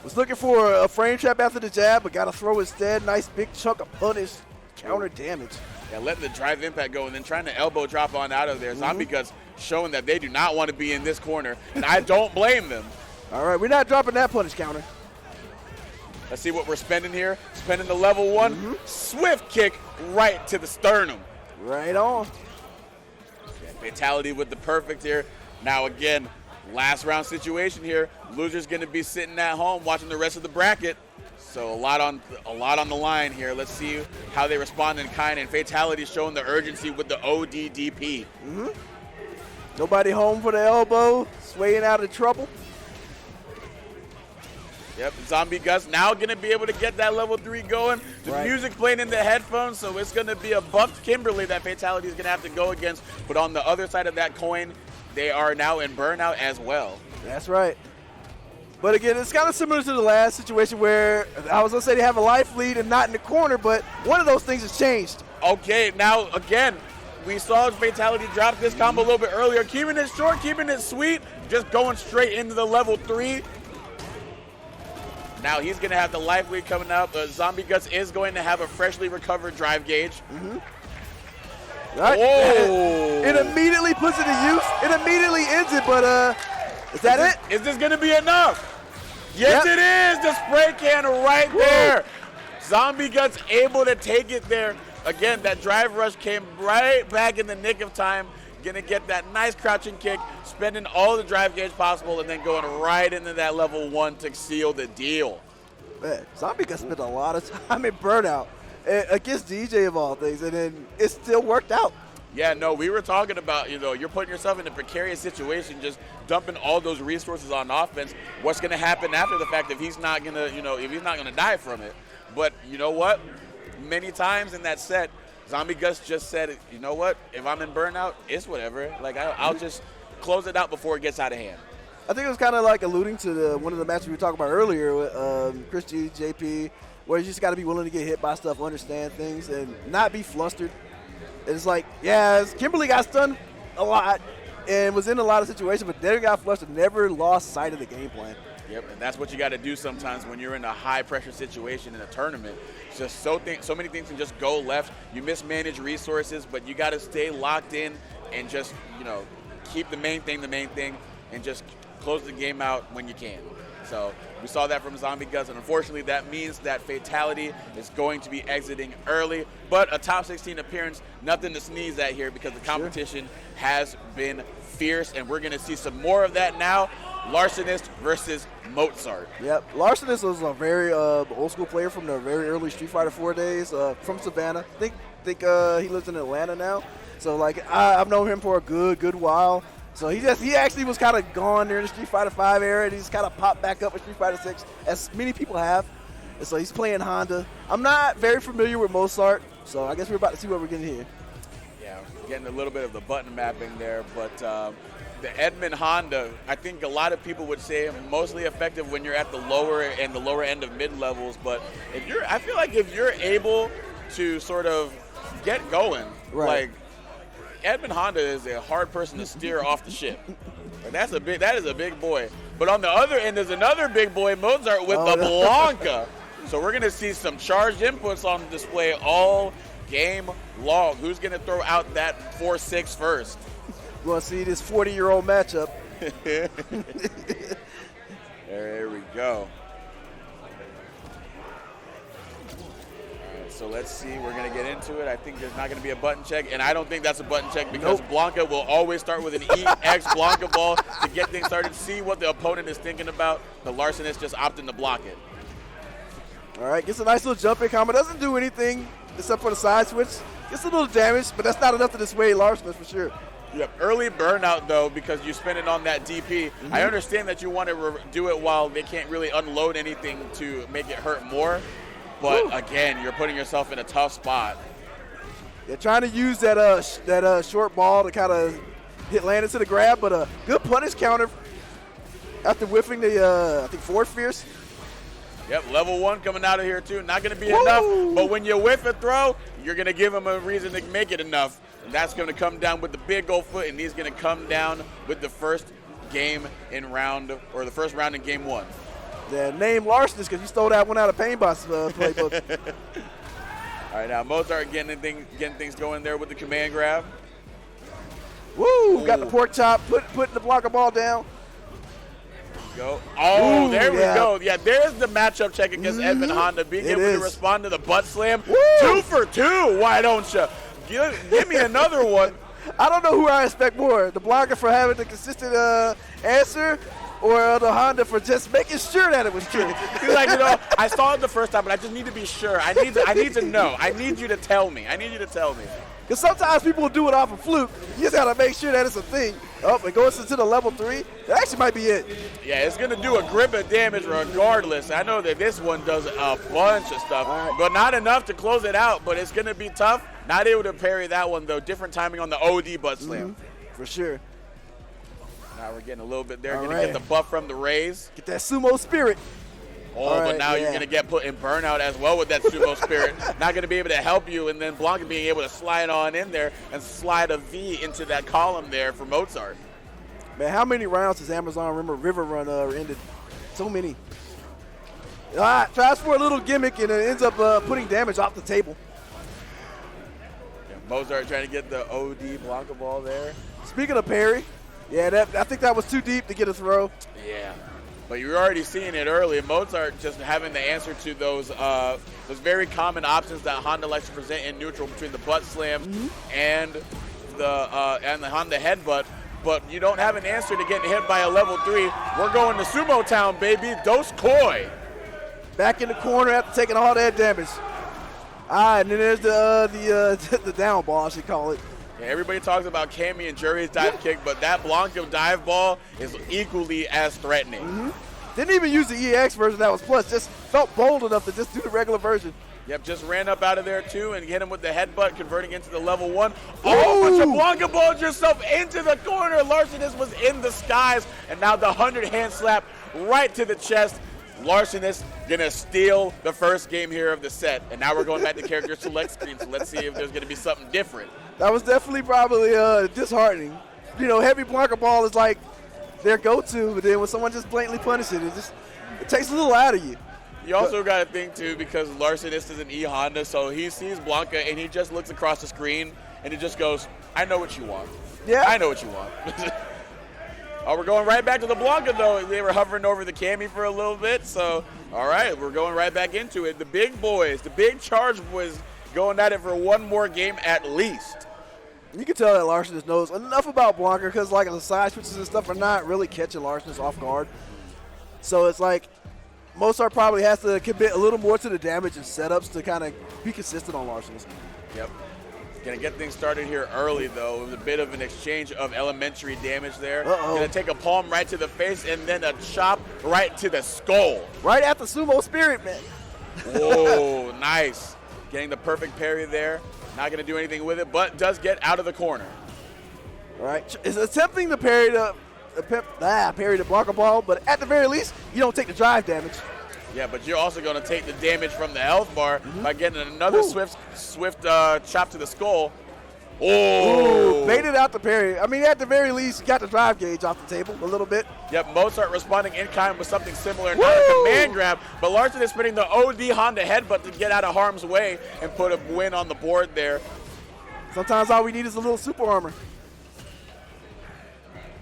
Was looking for a frame trap after the jab, but got to throw instead. Nice big chunk of punish, counter damage. Yeah, letting the drive impact go and then trying to elbow drop on out of there. Zombie Guts showing that they do not want to be in this corner, and I don't blame them. All right, we're not dropping that punish counter. Let's see what we're spending here. Spending the level 1. Swift kick right to the sternum. Right on. Yeah, Fatality with the perfect here. Now again, last round situation here. Loser's going to be sitting at home watching the rest of the bracket. So a lot on the line here. Let's see how they respond in kind. And Fatality showing the urgency with the ODDP. Nobody home for the elbow. Swaying out of trouble. Yep, Zombie Guts now going to be able to get that level 3 going. The music playing in the headphones, so it's going to be a buffed Kimberly that Fatality is going to have to go against. But on the other side of that coin, they are now in burnout as well. That's right. But again, it's kind of similar to the last situation where I was going to say they have a life lead and not in the corner, but one of those things has changed. Okay, now again, we saw Fatality drop this combo a little bit earlier. Keeping it short, keeping it sweet, just going straight into the level 3. Now he's going to have the life lead coming up. Zombie Guts is going to have a freshly recovered drive gauge. Right. Whoa! It immediately puts it to use. It immediately ends it, but is that it? Is this going to be enough? Yes, Yep. it is. The spray can right there. Zombie Guts able to take it there. Again, that drive rush came right back in the nick of time. Going to get that nice crouching kick, spending all the drive gauge possible, and then going right into that level 1 to seal the deal. Man, Zombie Guts spent a lot of time in Burnout against DJ of all things, and then it still worked out. Yeah, no, we were talking about, you're putting yourself in a precarious situation, just dumping all those resources on offense. What's going to happen after the fact if he's not going to, if he's not going to die from it? But you know what? Many times in that set, Zombie Guts just said, you know what? If I'm in Burnout, it's whatever. Like, I'll just close it out before it gets out of hand. I think it was kind of like alluding to one of the matches we were talking about earlier with ChrisG, JP, where you just got to be willing to get hit by stuff, understand things, and not be flustered. It's like, yeah, Kimberly got stunned a lot and was in a lot of situations, but never got flustered, never lost sight of the game plan. Yep, and that's what you got to do sometimes when you're in a high-pressure situation in a tournament. It's just so many things can just go left. You mismanage resources, but you got to stay locked in and just, keep the main thing, and just close the game out when you can. So we saw that from Zombie Guts, and unfortunately that means that Fatality is going to be exiting early. But a top 16 appearance, nothing to sneeze at here because the competition has been fierce, and we're going to see some more of that now. Larcenist versus Mozart. Yep, Larcenist was a very old school player from the very early Street Fighter 4 days, from Savannah. I think he lives in Atlanta now. So I've known him for a good while. So he actually was kind of gone during the Street Fighter 5 era, and he just kind of popped back up in Street Fighter 6, as many people have. And so he's playing Honda. I'm not very familiar with Mozart, so I guess we're about to see what we're getting here. Yeah, getting a little bit of the button mapping there, but the Edmund Honda, I think a lot of people would say mostly effective when you're at the lower end of mid levels. But I feel like if you're able to sort of get going, right. Like Edmund Honda is a hard person to steer off the ship. That is a big boy. But on the other end, there's another big boy, Mozart, with the Blanca. So we're going to see some charged inputs on display all game long. Who's going to throw out that 4-6 first? We're going to see this 40-year-old matchup. There we go. So let's see. We're going to get into it. I think there's not going to be a button check, and I don't think that's a button check because Blanca will always start with an EX Blanca ball to get things started, see what the opponent is thinking about. The Larcenist just opting to block it. All right, gets a nice little jump in combo. Doesn't do anything except for the side switch. Gets a little damage, but that's not enough to dissuade Larcenist for sure. Yep, early burnout, though, because you spend it on that DP. Mm-hmm. I understand that you want to do it while they can't really unload anything to make it hurt more. But, again, you're putting yourself in a tough spot. They're trying to use that short ball to kind of land into the grab, but a good punish counter after whiffing the, I think, forward fierce. Yep, level 1 coming out of here, too. Not going to be enough, but when you whiff a throw, you're going to give him a reason to make it enough. And that's going to come down with the big old foot, and he's going to come down with the first game in round, or the first round in game 1. Yeah, name Larcenist because you stole that one out of Painbot's playbook. All right, now Mozart getting things going there with the command grab. Woo! Got the pork chop, putting the blocker ball down. Go. Oh, there we yeah. go. Yeah, there's the matchup check against Edmund Honda, being able to respond to the butt slam. Woo! 2 for 2. Why don't you? Give me another one. I don't know who I expect more, the blocker for having the consistent answer, or the Honda for just making sure that it was true. He's like, I saw it the first time, but I just need to be sure. I need to know. I need you to tell me. Because sometimes people will do it off a fluke. You just got to make sure that it's a thing. Oh, it goes into the level 3. That actually might be it. Yeah, it's going to do a grip of damage regardless. I know that this one does a bunch of stuff, but not enough to close it out. But it's going to be tough. Not able to parry that one, though. Different timing on the OD butt slam. For sure. Now we're getting a little bit there. Going to get the buff from the raise. Get that sumo spirit. But now you're going to get put in burnout as well with that sumo spirit. Not going to be able to help you, and then Blanca being able to slide on in there and slide a V into that column there for Mozart. Man, how many rounds has Amazon River Run ended? So many. Tries for a little gimmick and it ends up putting damage off the table. Yeah, Mozart trying to get the OD Blanca ball there. Speaking of parry, yeah, I think that was too deep to get a throw. Yeah, but you're already seeing it early. Mozart just having the answer to those very common options that Honda likes to present in neutral between the butt slam and the Honda headbutt. But you don't have an answer to getting hit by a level 3. We're going to Sumo Town, baby. Dos Koi. Back in the corner after taking all that damage. All right, and then there's the down ball, I should call it. Yeah, everybody talks about Cammy and Jury's dive kick, but that Blanco dive ball is equally as threatening. Didn't even use the EX version that was plus. Just felt bold enough to just do the regular version. Yep, just ran up out of there too and hit him with the headbutt, converting into the level 1. Oh, but you Blanca balled yourself into the corner. Larcenist was in the skies, and now the 100-hand slap right to the chest. Larcenist gonna steal the first game here of the set, and now we're going back to character select screen, so let's see if there's gonna be something different. That was definitely probably disheartening. You know, heavy Blanca ball is like their go-to, but then when someone just blatantly punishes it takes a little out of you. You also got to think, too, because Larcenist is an E-Honda, so he sees Blanca and he just looks across the screen and he just goes, I know what you want. Yeah. I know what you want. Oh, we're going right back to the Blanca, though. They were hovering over the Cammy for a little bit, so, all right, we're going right back into it. The big boys, the big charge boys going at it for one more game at least. You can tell that Larcenist knows enough about Blanca because, like, the side switches and stuff are not really catching Larcenist off guard. So it's like Mozart probably has to commit a little more to the damage and setups to kind of be consistent on Larcenist. Yep. Going to get things started here early, though. It was a bit of an exchange of elementary damage there. Going to take a palm right to the face and then a chop right to the skull. Right at the sumo spirit, man. Whoa, nice. Getting the perfect parry there. Not going to do anything with it, but does get out of the corner. All right. Is attempting to parry the Blanca ball, but at the very least, you don't take the drive damage. Yeah, but you're also going to take the damage from the health bar by getting another swift chop to the skull. Oh! Ooh, baited out the parry. I mean, at the very least, you got the drive gauge off the table a little bit. Yep, Mozart responding in kind with something similar, not a command grab, but Larson is putting the OD Honda headbutt to get out of harm's way and put a win on the board there. Sometimes all we need is a little super armor.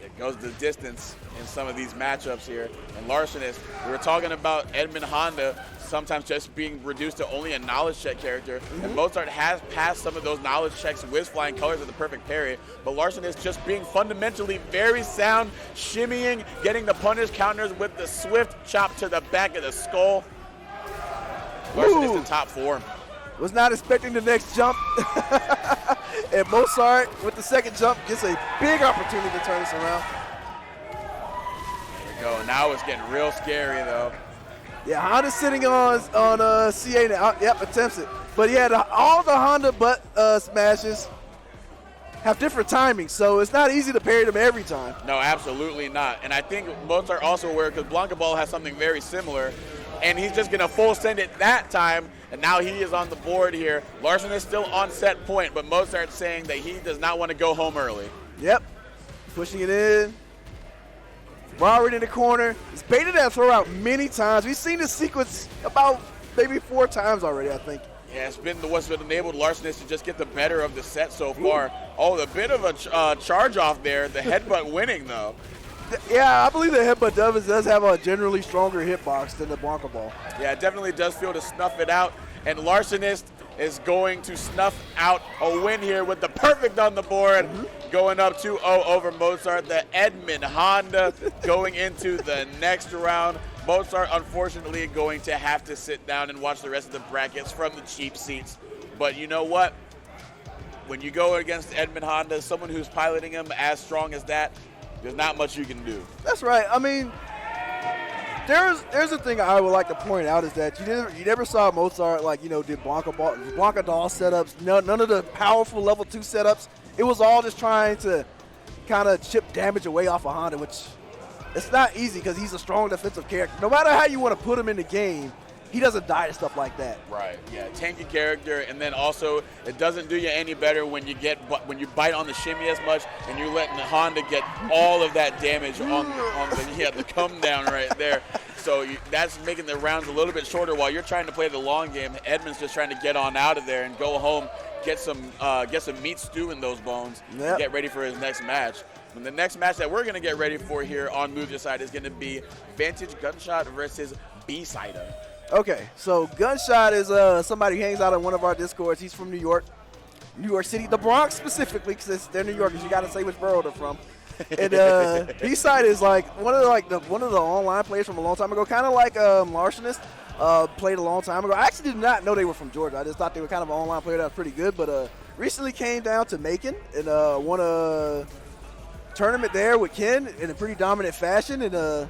It goes the distance in some of these matchups here. And Larcenist, we were talking about Edmund Honda sometimes just being reduced to only a knowledge check character. And Mozart has passed some of those knowledge checks with flying colors of the perfect parry. But Larcenist just being fundamentally very sound, shimmying, getting the punish counters with the swift chop to the back of the skull. Larcenist in top form. Was not expecting the next jump. And Mozart, with the second jump, gets a big opportunity to turn this around. There we go. Now it's getting real scary, though. Yeah, Honda's sitting on CA now. Yep, attempts it. But yeah, all the Honda butt smashes have different timings, so it's not easy to parry them every time. No, absolutely not. And I think Mozart also aware, because Blanca Ball has something very similar, and he's just going to full send it that time, and now he is on the board here. Larson is still on set point, but Mozart's saying that he does not want to go home early. Yep, pushing it in. We're already in the corner. He's baited that throw out many times. We've seen this sequence about maybe 4 times already, I think. Yeah, it's been what's been enabled Larcenist to just get the better of the set so far. Oh, a bit of a charge off there. The headbutt winning, though. Yeah, I believe the headbutt does have a generally stronger hitbox than the Blanca Ball. Yeah, it definitely does feel to snuff it out. And Larcenist is going to snuff out a win here with the perfect on the board, going up 2-0 over Mozart. The Edmund Honda going into the next round. Mozart, unfortunately, going to have to sit down and watch the rest of the brackets from the cheap seats. But you know what? When you go against Edmund Honda, someone who's piloting him as strong as that, there's not much you can do. That's right. I mean, there's a thing I would like to point out is that you never saw Mozart did Blanca doll setups. None of the powerful level 2 setups. It was all just trying to kind of chip damage away off of Honda, which it's not easy because he's a strong defensive character. No matter how you want to put him in the game, he doesn't die to stuff like that. Right. Yeah. Tanky character, and then also it doesn't do you any better when you bite on the shimmy as much, and you're letting the Honda get all of that damage on the come down right there. So that's making the rounds a little bit shorter while you're trying to play the long game. Edmund's just trying to get on out of there and go home, get some meat stew in those bones, and get ready for his next match. And the next match that we're going to get ready for here on Musa's side is going to be Vantage Gunshot versus Bsida. Okay, so Gunshot is somebody who hangs out on one of our Discords. He's from New York City, the Bronx specifically, because they're New Yorkers. You got to say which borough they're from. And Bsida is like one of the online players from a long time ago, kind of like Larcenist. Played a long time ago. I actually did not know they were from Georgia. I just thought they were kind of an online player that was pretty good. But recently came down to Macon and won a tournament there with Ken in a pretty dominant fashion. And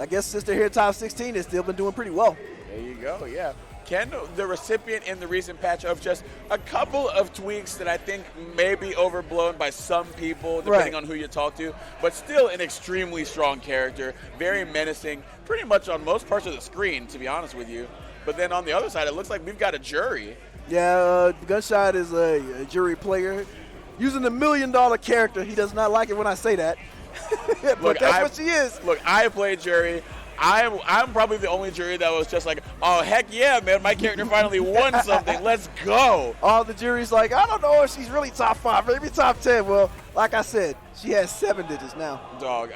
I guess since they're here top 16, they've still been doing pretty well. There you go, yeah. Ken, the recipient in the recent patch of just a couple of tweaks that I think may be overblown by some people, depending on who you talk to, but still an extremely strong character, very menacing, pretty much on most parts of the screen, to be honest with you. But then on the other side, it looks like we've got a jury. Yeah, Gunshot is a jury player. Using the $1 million character, he does not like it when I say that. But look, that's what she is. Look, I play jury. I'm probably the only jury that was just like, oh, heck yeah, man, my character finally won something. Let's go. All the jury's like, I don't know if she's really top 5, maybe top 10. Well, like I said, she has 7 digits now. Dog,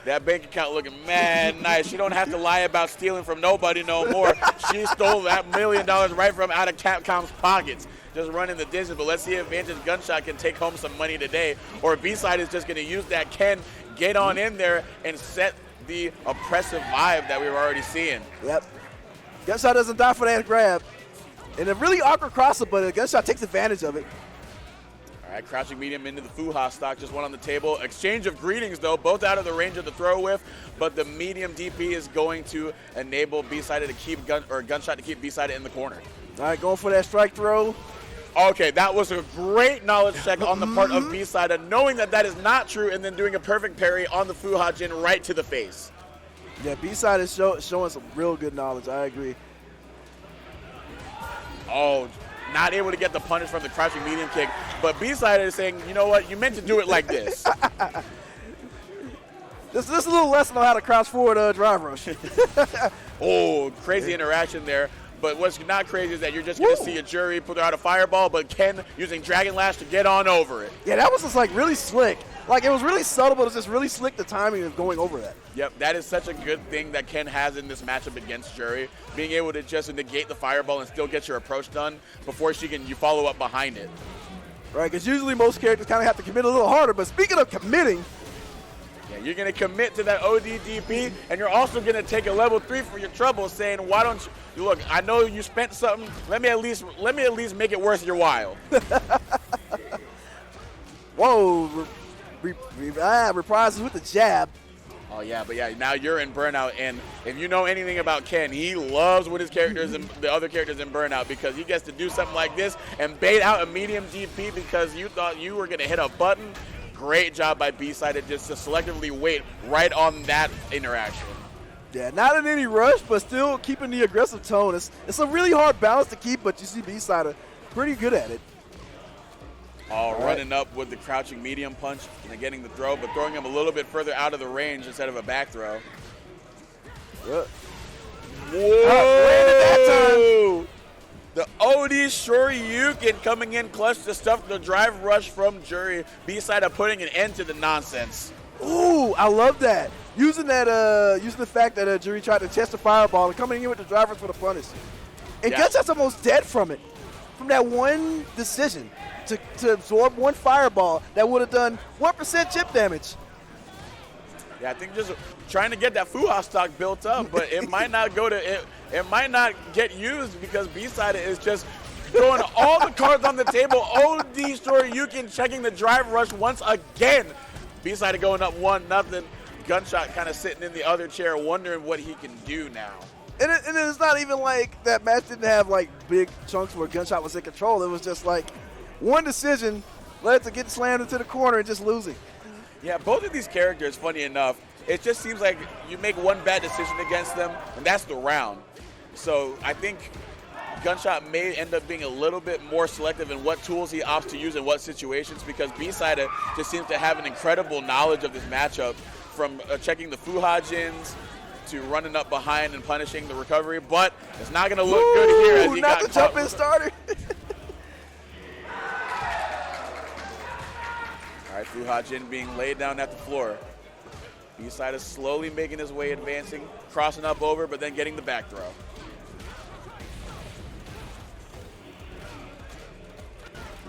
that bank account looking mad nice. She don't have to lie about stealing from nobody no more. She stole that $1 million right from out of Capcom's pockets. Just running the distance, but let's see if Vantage Gunshot can take home some money today, or B-Side is just going to use that Ken, get on in there, and set the oppressive vibe that we were already seeing. Yep. Gunshot doesn't die for that grab. And a really awkward crosser, but Gunshot takes advantage of it. All right, crouching medium into the Fuha stock, just one on the table. Exchange of greetings, though, both out of the range of the throw whiff, but the medium DP is going to enable B-Side to keep Gunshot to keep B-Side in the corner. All right, going for that strike throw. Okay, that was a great knowledge check on the part of Bsida, knowing that is not true, and then doing a perfect parry on the Fuhajin right to the face. Yeah, Bsida is showing some real good knowledge. I agree. Oh, not able to get the punish from the crouching medium kick, but Bsida is saying, you know what, you meant to do it like this. This is a little lesson on how to crouch forward drive rush. Oh, crazy interaction there. But what's not crazy is that you're just going to see a jury put out a fireball, but Ken using Dragon Lash to get on over it. Yeah, that was just like really slick. Like it was really subtle, but it was just really slick the timing of going over that. Yep, that is such a good thing that Ken has in this matchup against Jury, being able to just negate the fireball and still get your approach done before you follow up behind it. Right, because usually most characters kind of have to commit a little harder, but speaking of committing, yeah, you're going to commit to that ODDP, and you're also going to take a level 3 for your trouble, saying, why don't you, look, I know you spent something, let me at least make it worth your while. Whoa, reprises with the jab. Oh, yeah, but yeah, now you're in Burnout, and if you know anything about Ken, he loves when his characters and the other characters in Burnout, because he gets to do something like this and bait out a medium DP because you thought you were going to hit a button. Great job by B-Side just to selectively wait right on that interaction. Yeah, not in any rush, but still keeping the aggressive tone. It's a really hard balance to keep, but you see B-Side pretty good at it. Running up with the crouching medium punch and getting the throw, but throwing him a little bit further out of the range instead of a back throw. What? Whoa! The OD Shoryuken coming in clutch to stuff the drive rush from Jury. B-Side putting an end to the nonsense. Ooh, I love that. Using the fact that Jury tried to test the fireball and coming in with the drivers for the punish. And Gunshot's almost dead from it. From that one decision to absorb one fireball that would have done 1% chip damage. Yeah, I think just trying to get that Fuha stock built up, but it might not go to it might not get used because B-Side is just throwing all the cards on the table. OD Shoryuken checking the drive rush once again. B-Side going up 1-0. Gunshot kind of sitting in the other chair wondering what he can do now. And it's not even like that match didn't have like big chunks where Gunshot was in control. It was just like one decision led to get slammed into the corner and just losing. Yeah, both of these characters, funny enough, it just seems like you make one bad decision against them, and that's the round. So I think Gunshot may end up being a little bit more selective in what tools he opts to use in what situations, because Bsida just seems to have an incredible knowledge of this matchup, from checking the Fuhajins to running up behind and punishing the recovery. But it's not going to look good here as he not got the jump-in starter. All right, Fuhajin being laid down at the floor. Bsida slowly making his way, advancing, crossing up over, but then getting the back throw.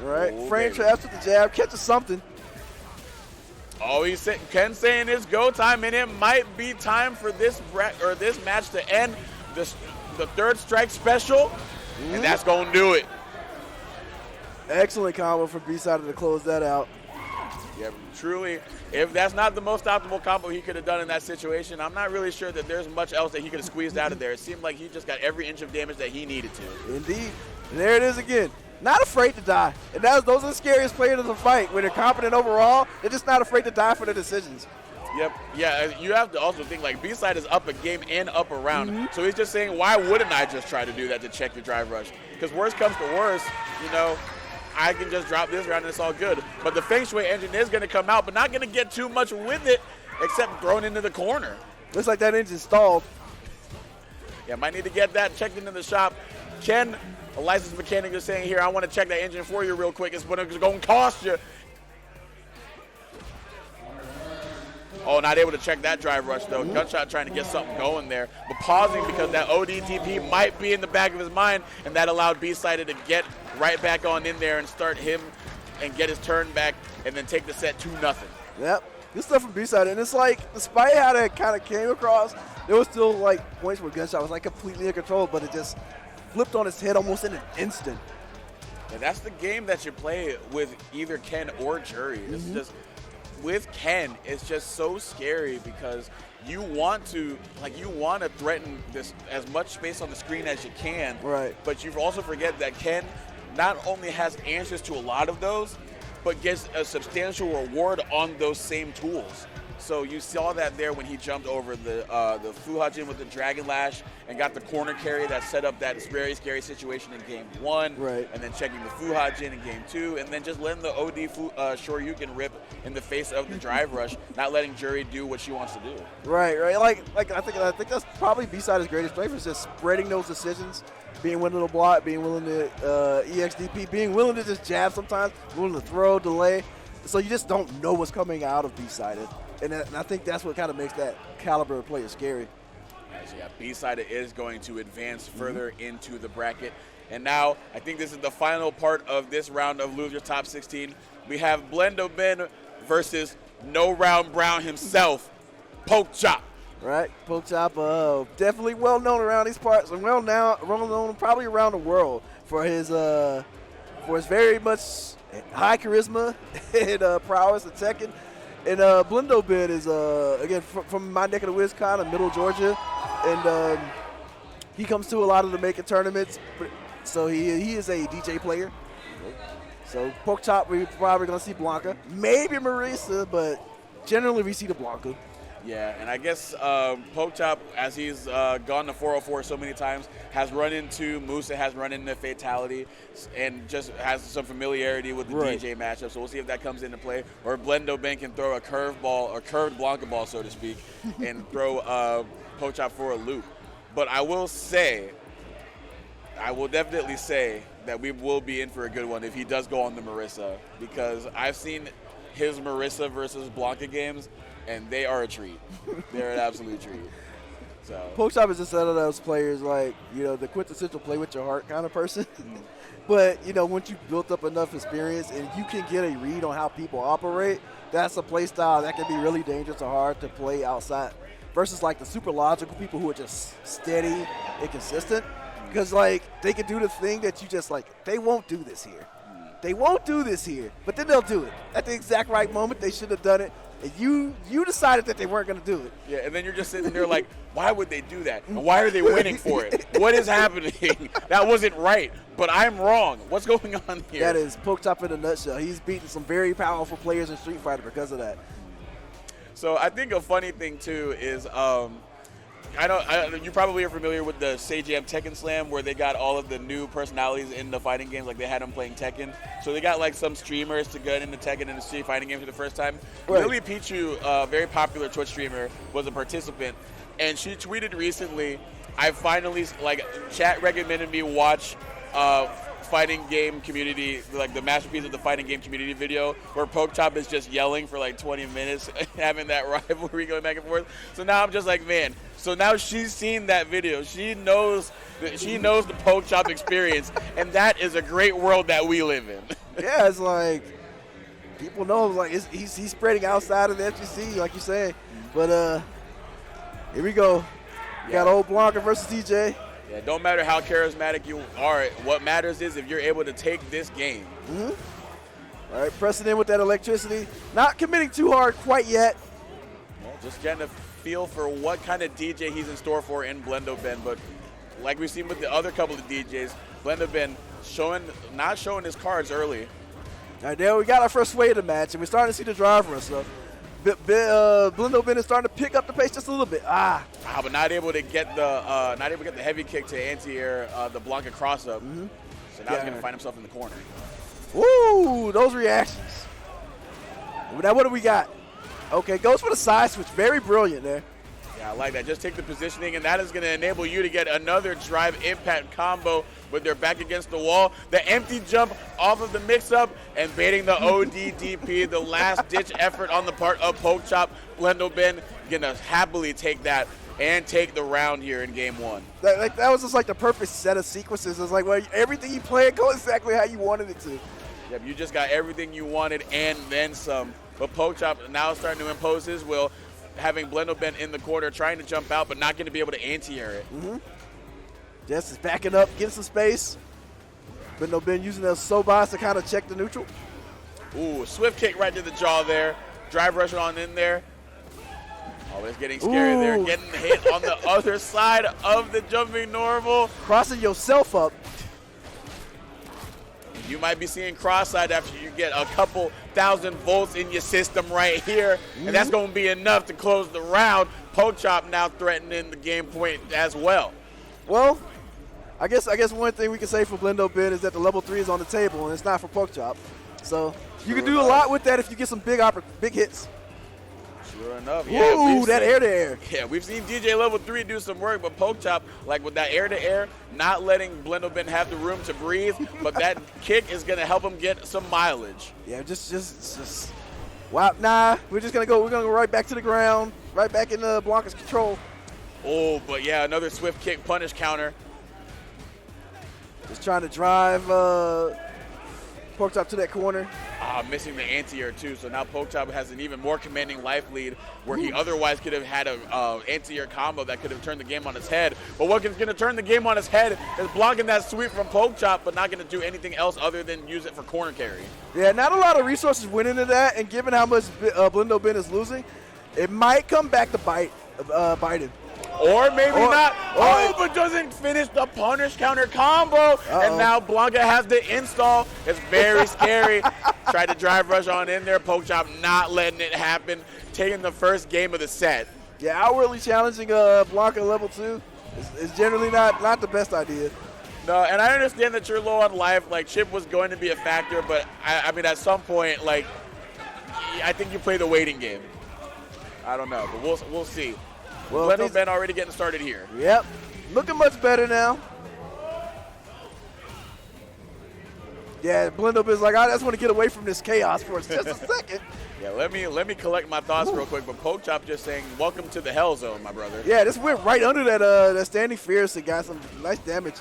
All right, frame traps with the jab, catches something. Oh, Ken saying it's go time, and it might be time for this match to end. The third strike special, and that's going to do it. Excellent combo from Bsida to close that out. Yeah, truly, if that's not the most optimal combo he could have done in that situation, I'm not really sure that there's much else that he could have squeezed out of there. It seemed like he just got every inch of damage that he needed to. Indeed. And there it is again. Not afraid to die. And those are the scariest players in the fight. When they're confident overall, they're just not afraid to die for their decisions. Yep. Yeah, you have to also think, like, Bsida is up a game and up a round. So he's just saying, why wouldn't I just try to do that to check the drive rush? Because worst comes to worst, I can just drop this round and it's all good. But the Feng Shui engine is going to come out, but not going to get too much with it, except thrown into the corner. Looks like that engine stalled. Yeah, might need to get that checked into the shop. Ken, a licensed mechanic, is saying here, I want to check that engine for you real quick. It's going to cost you. Oh, not able to check that drive rush, though. Gunshot trying to get something going there, but pausing because that ODTP might be in the back of his mind, and that allowed Bsida to get right back on in there and start him and get his turn back and then take the set 2-0. Yep. Good stuff from Bsida. And it's like, despite how that kind of came across, there was still like points where Gunshot was like completely in control, but it just flipped on his head almost in an instant. And that's the game that you play with either Ken or Jury. It's just, with Ken, it's just so scary because you want to threaten this as much space on the screen as you can. Right. But you also forget that Ken not only has answers to a lot of those, but gets a substantial reward on those same tools. So you saw that there when he jumped over the Fuhajin with the Dragon Lash and got the corner carry that set up that very scary situation in Game 1. Right. And then checking the Fuhajin in Game 2, and then just letting the OD Shoryuken rip in the face of the drive rush, not letting Jury do what she wants to do. Right. Like I think that's probably Bsida's greatest strength, is just spreading those decisions, being willing to block, being willing to EXDP, being willing to just jab sometimes, willing to throw, delay. So you just don't know what's coming out of Bsida. And I think that's what kind of makes that caliber of player scary. So yeah, Bsida is going to advance further into the bracket. And now, I think this is the final part of this round of Loser Top 16. We have blendoben versus No Round Brown himself, Pokchop. Right, Pokchop, definitely well known around these parts, and well known probably around the world for his very much high charisma and prowess at Tekken. And blendoben is, again, from my neck of the Wisconsin, Middle Georgia. And he comes to a lot of the Macon tournaments. So he is a DJ player. So Pokchop, we're probably going to see Blanca. Maybe Marisa, but generally we see the Blanca. Yeah, and I guess Pokchop, as he's gone to 404 so many times, has run into Musa, has run into Fatality, and just has some familiarity with the DJ matchup. So we'll see if that comes into play. Or blendoben can throw a curved Blanca ball, so to speak, and throw Pokchop for a loop. But I will definitely say that we will be in for a good one if he does go on the Marisa, because I've seen his Marisa versus Blanca games, and they are a treat. They're an absolute treat. So Pokchop is just one of those players, like, the quintessential play with your heart kind of person. But, once you've built up enough experience and you can get a read on how people operate, that's a play style that can be really dangerous or hard to play outside versus, like, the super logical people who are just steady and consistent. Because, like, they can do the thing that you just, like, they won't do this here. They won't do this here, but then they'll do it. At the exact right moment, they should have done it. And you decided that they weren't going to do it. Yeah, and then you're just sitting there like, why would they do that? And why are they winning for it? What is happening? That wasn't right, but I'm wrong. What's going on here? That is Pokchop in a nutshell. He's beaten some very powerful players in Street Fighter because of that. So I think a funny thing, too, is you probably are familiar with the Jam Tekken Slam, where they got all of the new personalities in the fighting games. Like they had them playing Tekken, so they got like some streamers to get into Tekken and see fighting games for the first time. Right. Lily Pichu, a very popular Twitch streamer, was a participant, and she tweeted recently, "I finally chat recommended me watch fighting game community, like the masterpiece of the fighting game community video, where Pokchop is just yelling for like 20 minutes, having that rivalry going back and forth." So now I'm just like, man. So now she's seen that video. She knows the Pokchop experience, and that is a great world that we live in. Yeah, it's like people know like he's spreading outside of the FGC, like you say. But here we go. Got old Blanca versus DJ. Yeah, don't matter how charismatic you are. What matters is if you're able to take this game. All right, pressing in with that electricity. Not committing too hard quite yet. Yeah, just getting a feel for what kind of DJ he's in store for in blendoben. But like we've seen with the other couple of DJs, blendoben not showing his cards early. All right, there we got our first way of the match, and we're starting to see the drive run. So blendoben is starting to pick up the pace just a little bit. But not able to get the heavy kick to anti-air the Blanca cross up. So now he's gonna find himself in the corner. Woo! Those reactions. Now what do we got? Okay, goes for the side switch. Very brilliant there. Yeah, I like that. Just take the positioning, and that is going to enable you to get another drive impact combo with their back against the wall. The empty jump off of the mix-up and baiting the ODDP, the last-ditch effort on the part of Pokchop. blendoben going to happily take that and take the round here in game one. That was just like the perfect set of sequences. It was like, well, everything you played go exactly how you wanted it to. Yep, you just got everything you wanted and then some. But Pokchop now starting to impose his will, having blendoben in the corner, trying to jump out, but not going to be able to anti-air it. Jess is backing up, getting some space. blendoben using those Sobas to kind of check the neutral. Ooh, swift kick right to the jaw there. Drive rush on in there. Oh, it's getting scary there. Getting hit on the other side of the jumping normal. Crossing yourself up. You might be seeing cross-side after you get a couple thousand volts in your system right here, and that's going to be enough to close the round. Pokchop now threatening the game point as well. Well, I guess one thing we can say for blendoben is that the level 3 is on the table, and it's not for Pokchop. So you can do a lot with that if you get some big hits. Sure enough. Yeah, ooh, that air-to-air. Yeah, we've seen DJ level 3 do some work, but Pokchop, like with that air-to-air, not letting blendoben have the room to breathe, but that kick is going to help him get some mileage. Yeah, just wow. Nah, we're gonna go right back to the ground, right back in Blanca's control. Oh, but yeah, another swift kick punish counter. Just trying to drive Pokchop to that corner. Missing the anti-air too, so now Pokchop has an even more commanding life lead where he otherwise could have had a anti-air combo that could have turned the game on its head. But what is going to turn the game on its head is blocking that sweep from Pokchop, but not going to do anything else other than use it for corner carry. Yeah, not a lot of resources went into that, and given how much blendoben is losing, it might come back to bite him. Or maybe not. But doesn't finish the punish counter combo. And now Blanca has the install. It's very scary. Tried to drive rush on in there. Pokchop not letting it happen. Taking the first game of the set. Yeah, outwardly challenging Blanca level 2 is generally not the best idea. No, and I understand that you're low on life. Like, chip was going to be a factor, but I mean, at some point, like, I think you play the waiting game. I don't know, but we'll see. Well, blendoben already getting started here. Yep, looking much better now. Yeah, blendoben's like, I just want to get away from this chaos for just a second. Yeah, let me collect my thoughts real quick. But Pokchop just saying, "Welcome to the hell zone, my brother." Yeah, this went right under that standing fierce and got some nice damage.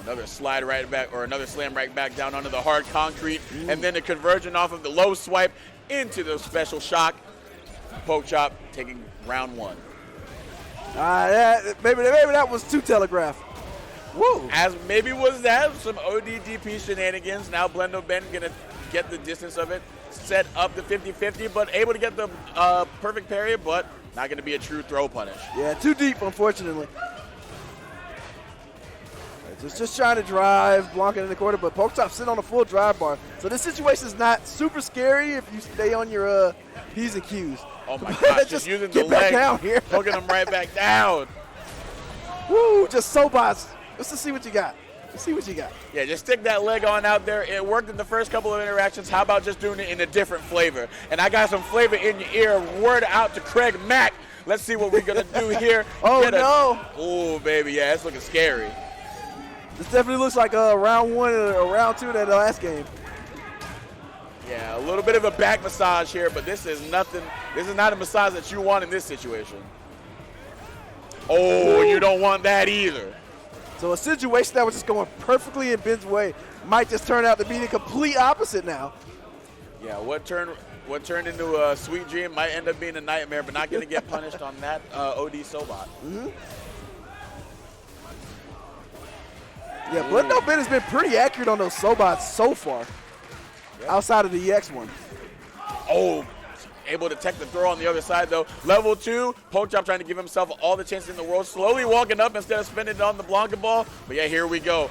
Another slide right back, or another slam right back down onto the hard concrete, and then a conversion off of the low swipe into the special shock. Pokchop taking round one. Maybe that was too telegraphed. Woo! As maybe was that some ODDP shenanigans. Now blendoben gonna get the distance of it, set up the 50-50, but able to get the perfect parry, but not gonna be a true throw punish. Yeah, too deep, unfortunately. Just trying to drive Blanca in the corner, but Pokchop sitting on a full drive bar. So this situation is not super scary if you stay on your P's and Q's. Oh my gosh, just using the leg, down here. poking him right back down. Woo, just Sobots. Let's just see what you got. Let's see what you got. Yeah, just stick that leg on out there. It worked in the first couple of interactions. How about just doing it in a different flavor? And I got some flavor in your ear. Word out to Craig Mack. Let's see what we're going to do here. No. Oh, baby, yeah, it's looking scary. This definitely looks like round 1 or round 2 of that last game. Yeah, a little bit of a back massage here, but this is nothing. This is not a massage that you want in this situation. Oh, you don't want that either. So a situation that was just going perfectly in Ben's way might just turn out to be the complete opposite now. Yeah, what turned into a sweet dream might end up being a nightmare, but not going to get punished on that OD Sobot. Mm-hmm. Yeah, blendoben has been pretty accurate on those Sobots so far, outside of the EX one. Oh, able to tech the throw on the other side, though. Level 2, Pokchop trying to give himself all the chances in the world, slowly walking up instead of spinning it on the Blanca ball. But yeah, here we go.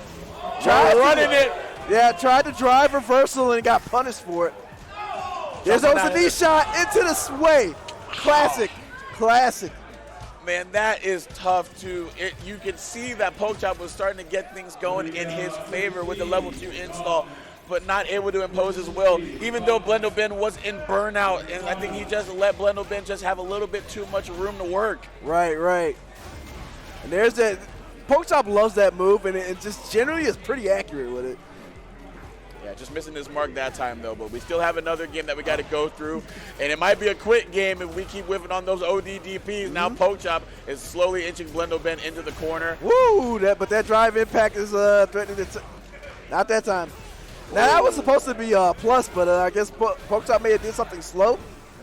Running it. Yeah, tried to drive reversal and got punished for it. There's a knee shot into the sway. Classic, classic. Man, that is tough too. You can see that Pokchop was starting to get things going in his favor with the level 2 install, but not able to impose his will, even though blendoben was in burnout, and I think he just let blendoben just have a little bit too much room to work. Right, right. And there's that. Pokchop loves that move, and it just generally is pretty accurate with it. Yeah, just missing his mark that time, though. But we still have another game that we got to go through. And it might be a quick game if we keep whiffing on those ODDPs. Now Pokchop is slowly inching blendoben into the corner. Woo! But that drive impact is threatening to not that time. Now, that was supposed to be a plus, but I guess Pokchop may have did something slow.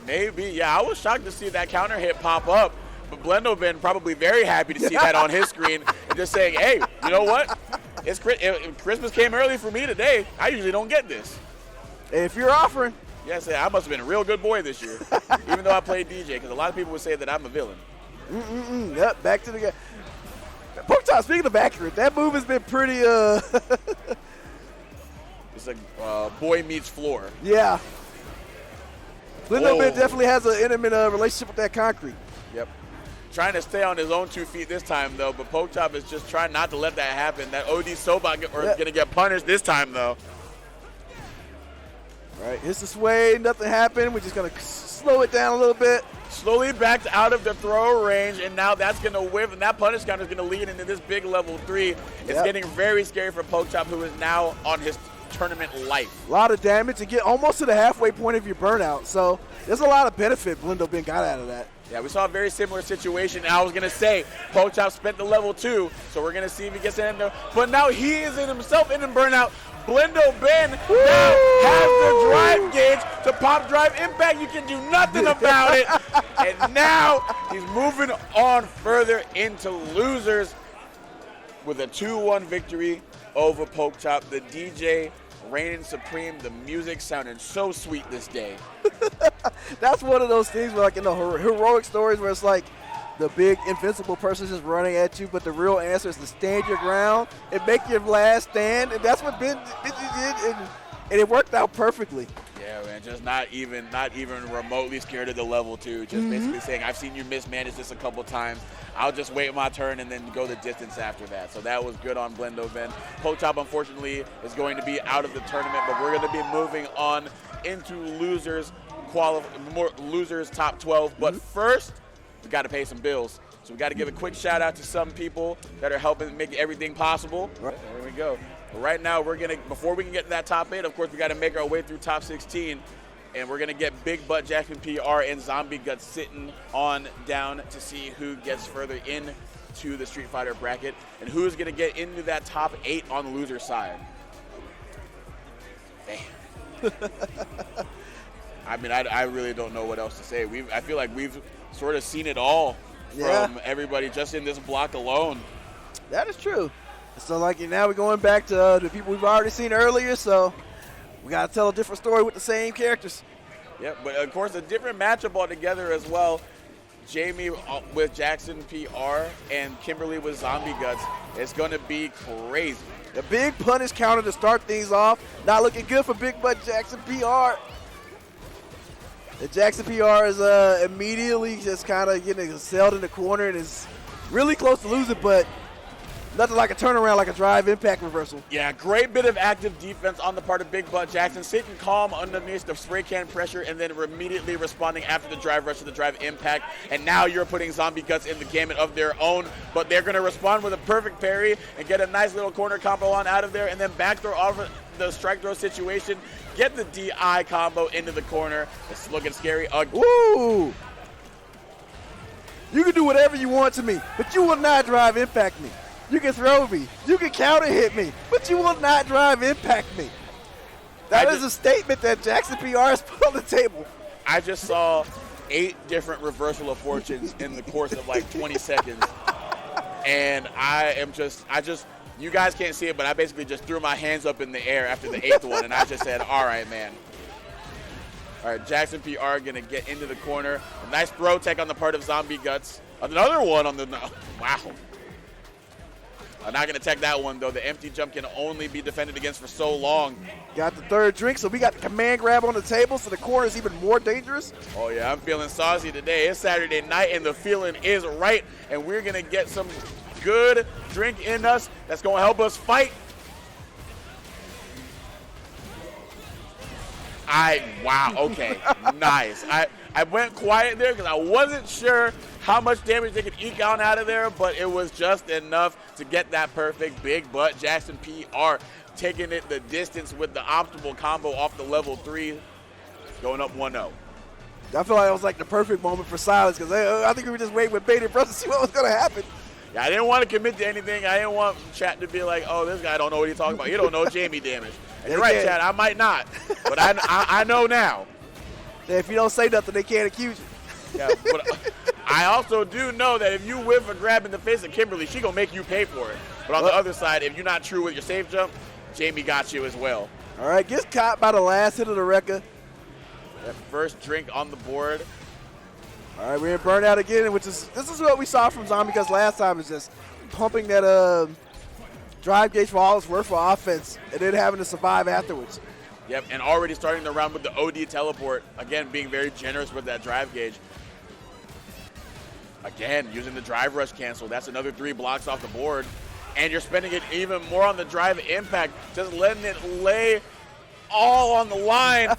Maybe. Yeah, I was shocked to see that counter hit pop up. But blendoben probably very happy to see that on his screen and just saying, hey, you know what? Christmas came early for me today. I usually don't get this. If you're offering. Yes, I must have been a real good boy this year, even though I played DJ, because a lot of people would say that I'm a villain. Yep, back to the game. Pokchop, speaking of accurate, that move has been pretty, It's like boy meets floor. Yeah. blendoben definitely has an intimate relationship with that concrete. Yep. Trying to stay on his own 2 feet this time, though, but Pokchop is just trying not to let that happen. That OD Sobot is going to get punished this time, though. All right, hits the sway, nothing happened. We're just going to slow it down a little bit. Slowly backed out of the throw range, and now that's going to whiff, and that punish counter is going to lead into this big level 3. It's getting very scary for Pokchop, who is now on his tournament life. A lot of damage and get almost to the halfway point of your burnout. So there's a lot of benefit blendoben got out of that. Yeah, we saw a very similar situation. I was going to say, Pokchop spent the level 2, so we're going to see if he gets in there. But now he is in himself in burnout. blendoben now has the drive gauge to pop drive impact. You can do nothing about it. And now he's moving on further into losers with a 2-1 victory over Pokchop. The DJ reigning supreme. The music sounded so sweet this day. That's one of those things where, like in the heroic stories where it's like the big invincible person just running at you, but the real answer is to stand your ground and make your last stand, and that's what Benji did, and it worked out perfectly. Yeah, man, just not even remotely scared of the level 2. Just basically saying, I've seen you mismanage this a couple times. I'll just wait my turn and then go the distance after that. So that was good on blendoben. Pokchop, unfortunately, is going to be out of the tournament, but we're going to be moving on into losers top 12. But first, we got to pay some bills. So we got to give a quick shout out to some people that are helping make everything possible. Right. There we go. But right now, before we can get to that top 8, of course, we got to make our way through top 16. And we're going to get BigButtJacksonPR and Zombie Guts sitting on down to see who gets further into the Street Fighter bracket and who's going to get into that top 8 on the loser side. Damn. I mean, I really don't know what else to say. I feel like we've sort of seen it all from everybody just in this block alone. That is true. So, like, now we're going back to the people we've already seen earlier, so we got to tell a different story with the same characters. Yeah, but, of course, a different matchup altogether as well. Jamie with Jackson PR and Kimberly with Zombie Guts. It's going to be crazy. The big punish counter to start things off. Not looking good for BigButtJacksonPR. And Jackson PR is immediately just kind of getting sailed in the corner and is really close to losing, but nothing like a turnaround, like a drive impact reversal. Yeah, great bit of active defense on the part of Big Butt Jackson, sitting calm underneath the spray can pressure and then immediately responding after the drive rush to the drive impact. And now you're putting Zombie Guts in the gamut of their own, but they're going to respond with a perfect parry and get a nice little corner combo on out of there, and then back throw off the strike throw situation, get the DI combo into the corner. It's looking scary again. Woo! You can do whatever you want to me, but you will not drive impact me. You can throw me, you can counter hit me, but you will not drive impact me. That is a statement that Jackson PR has put on the table. I just saw 8 different reversal of fortunes in the course of like 20 seconds. And you guys can't see it, but I basically just threw my hands up in the air after the 8th one, and I just said, all right, man. All right, Jackson PR going to get into the corner. A nice throw tech on the part of Zombie Guts. Another one on the, wow. I'm not going to tech that one, though. The empty jump can only be defended against for so long. Got the third drink, so we got the command grab on the table, so the corner is even more dangerous. Oh, yeah, I'm feeling saucy today. It's Saturday night, and the feeling is right, and we're going to get some good drink in us that's going to help us fight. Wow, okay, nice. I went quiet there because I wasn't sure how much damage they could eke out of there, but it was just enough to get that perfect. Big Butt Jackson PR taking it the distance with the optimal combo off the level 3, going up 1-0. I feel like it was like the perfect moment for silence because I think we were just waiting with bated breath to see what was going to happen. Yeah, I didn't want to commit to anything. I didn't want chat to be like, oh, this guy don't know what he's talking about. He don't know Jamie damage. And you're right, chat, I might not, but I know now. Yeah, if you don't say nothing, they can't accuse you. Yeah, but I also do know that if you whiff a grab in the face of Kimberly, she gonna make you pay for it. But on the other side, if you're not true with your safe jump, Jamie got you as well. All right, gets caught by the last hit of the Rekka. That first drink on the board. All right, we're in burnout again, this is what we saw from Zombie Guts last time, is just pumping that drive gauge for all it's worth for offense and then having to survive afterwards. Yep, and already starting the round with the OD teleport. Again, being very generous with that drive gauge. Again, using the drive rush cancel. That's another 3 blocks off the board. And you're spending it even more on the drive impact, just letting it lay all on the line.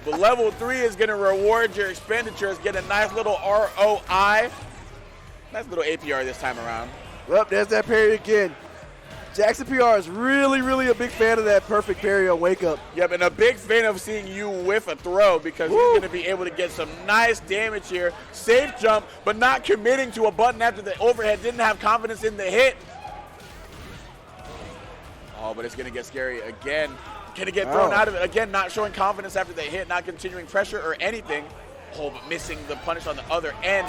But level 3 is going to reward your expenditures, get a nice little ROI. Nice little APR this time around. Well, there's that parry again. Jackson PR is really, really a big fan of that perfect parry on Wake Up. Yep, and a big fan of seeing you whiff a throw because he's going to be able to get some nice damage here. Safe jump, but not committing to a button after the overhead. Didn't have confidence in the hit. Oh, but it's going to get scary again. Going to get thrown out of it. Again, not showing confidence after the hit, not continuing pressure or anything. Oh, but missing the punish on the other end.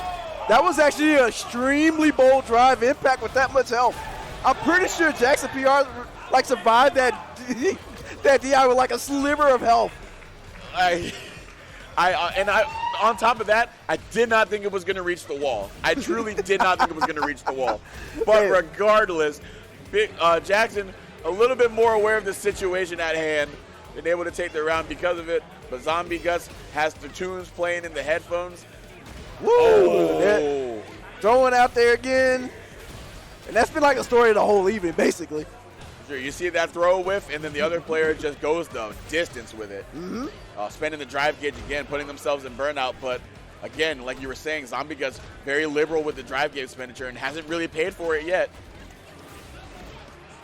That was actually an extremely bold drive impact with that much health. I'm pretty sure Jackson PR survived that DI with like a sliver of health. On top of that, I did not think it was going to reach the wall. I truly did not think it was going to reach the wall. But regardless, Jackson a little bit more aware of the situation at hand, been able to take the round because of it. But Zombie Guts has the tunes playing in the headphones. Woo! Oh. Throwing out there again. And that's been like the story of the whole evening, basically. Sure, you see that throw whiff, and then the other player just goes the distance with it. Mm-hmm. Spending the drive gauge again, putting themselves in burnout. But again, like you were saying, Zombie Guts very liberal with the drive gauge expenditure and hasn't really paid for it yet.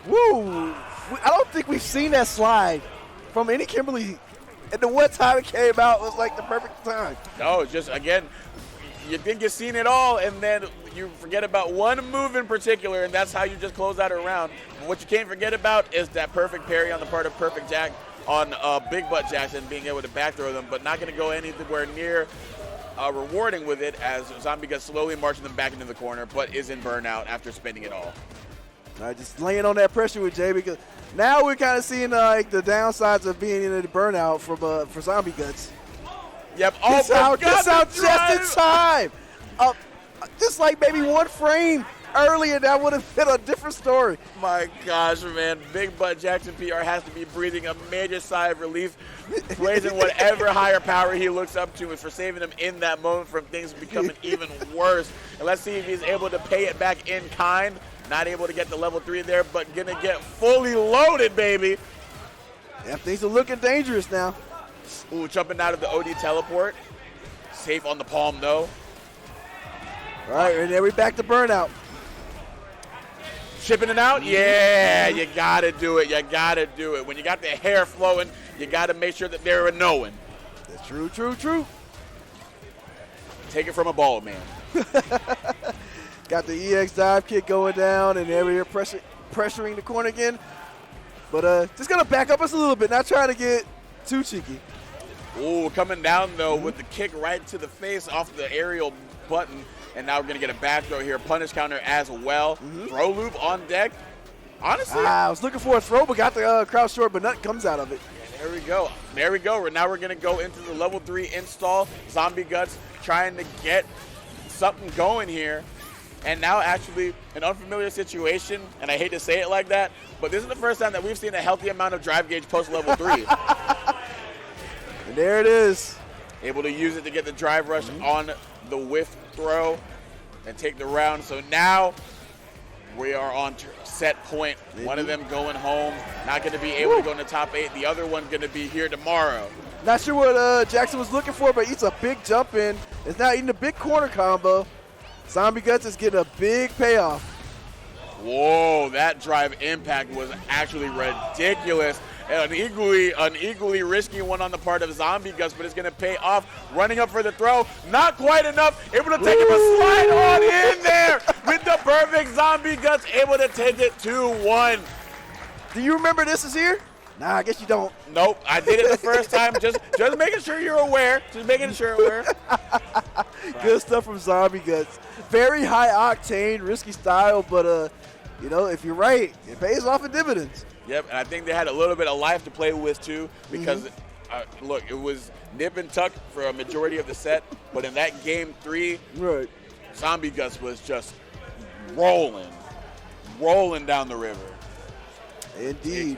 Woo! I don't think we've seen that slide from any Kimberly. And the one time it came out was like the perfect time. No, just again, you think you've seen it all, and then you forget about one move in particular, and that's how you just close out a round. And what you can't forget about is that perfect parry on the part of Perfect Jack on Big Butt Jackson, being able to back throw them, but not going to go anywhere near rewarding with it as Zombie Guts slowly marching them back into the corner, but is in burnout after spending it all. All right, just laying on that pressure with Jay, because now we're kind of seeing like the downsides of being in the burnout for Zombie Guts. Yep. Gets out just in time. Just like maybe one frame earlier, that would have been a different story. My gosh, man. BigButtJacksonPR has to be breathing a major sigh of relief, praising whatever higher power he looks up to, and for saving him in that moment from things becoming even worse. And let's see if he's able to pay it back in kind. Not able to get the level 3 there, but gonna get fully loaded, baby. Yeah, things are looking dangerous now. Ooh, jumping out of the OD teleport. Safe on the palm, though. All right, and then we're back to burnout. Shipping it out? Yeah, you got to do it. You got to do it. When you got the hair flowing, you got to make sure that they're a knowing. That's true, true, true. Take it from a bald man. Got the EX dive kick going down, and there we're pressuring the corner again. But just going to back up us a little bit, not trying to get too cheeky. Ooh, coming down, though, with the kick right to the face off the aerial button. And now we're going to get a back throw here. Punish counter as well. Throw loop on deck. Honestly. I was looking for a throw, but got the crouch short, but nothing comes out of it. And there we go. There we go. Now we're going to go into the level 3 install. Zombie Guts trying to get something going here. And now actually an unfamiliar situation, and I hate to say it like that, but this is the first time that we've seen a healthy amount of drive gauge post level 3. And there it is. Able to use it to get the drive rush on the whiff throw and take the round. So now we are on set point. One of them going home, not going to be able to go in the top 8. The other one going to be here tomorrow. Not sure what Jackson was looking for, but eats a big jump in. It's now eating a big corner combo. Zombie Guts is getting a big payoff. Whoa, that drive impact was actually ridiculous. An equally risky one on the part of Zombie Guts, but it's going to pay off. Running up for the throw, not quite enough. Able to take him a slide on in there with the perfect Zombie Guts, able to take it 2-1. Do you remember this is here? Nah, I guess you don't. Nope, I did it the first time. Just making sure you're aware. Just making sure you're aware. Good stuff from Zombie Guts. Very high octane, risky style, but you know, if you're right, it pays off in dividends. Yep, and I think they had a little bit of life to play with too, because look, it was nip and tuck for a majority of the set, but in that game 3, right, Zombie Guts was just rolling down the river. Indeed.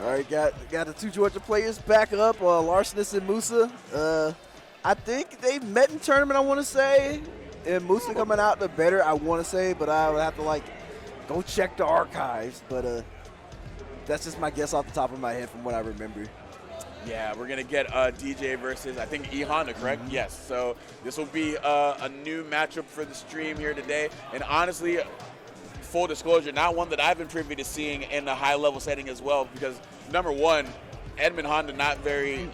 All right, got the 2 Georgia players back up, Larcenist and Musa. I think they met in tournament, I want to say, and Musa coming out the better, I want to say, but I would have to go check the archives, but that's just my guess off the top of my head from what I remember. Yeah, we're going to get DJ versus, I think, E Honda, correct? Yes. So this will be a new matchup for the stream here today. And honestly, full disclosure, not one that I've been privy to seeing in a high-level setting as well, because, number one, Edmund Honda not very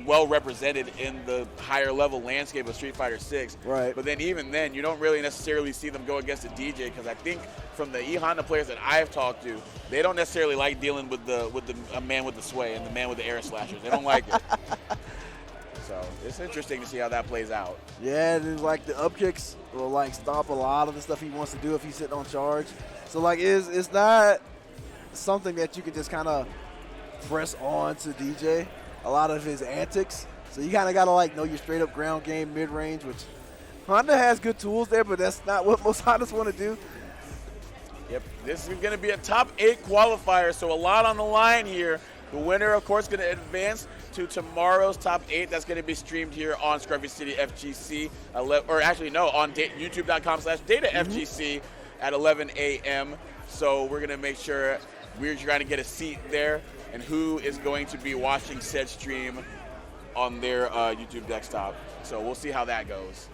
well represented in the higher-level landscape of Street Fighter 6. Right. But then even then, you don't really necessarily see them go against a DJ, because I think from the E Honda players that I've talked to, they don't necessarily like dealing with a man with the sway and the man with the air slashers. They don't like it. So it's interesting to see how that plays out. Yeah, and like the up kicks will stop a lot of the stuff he wants to do if he's sitting on charge. So it's not something that you can just kind of press on to DJ. A lot of his antics. So you kind of got to know your straight up ground game mid range, which Honda has good tools there, but that's not what most Hondas want to do. Yep, this is going to be a top 8 qualifier, so a lot on the line here. The winner, of course, going to advance to tomorrow's top 8. That's going to be streamed here on Scruffy City FGC, or actually no, on youtube.com/datafgc at 11 a.m. So we're going to make sure we're trying to get a seat there, and who is going to be watching said stream on their YouTube desktop. So we'll see how that goes.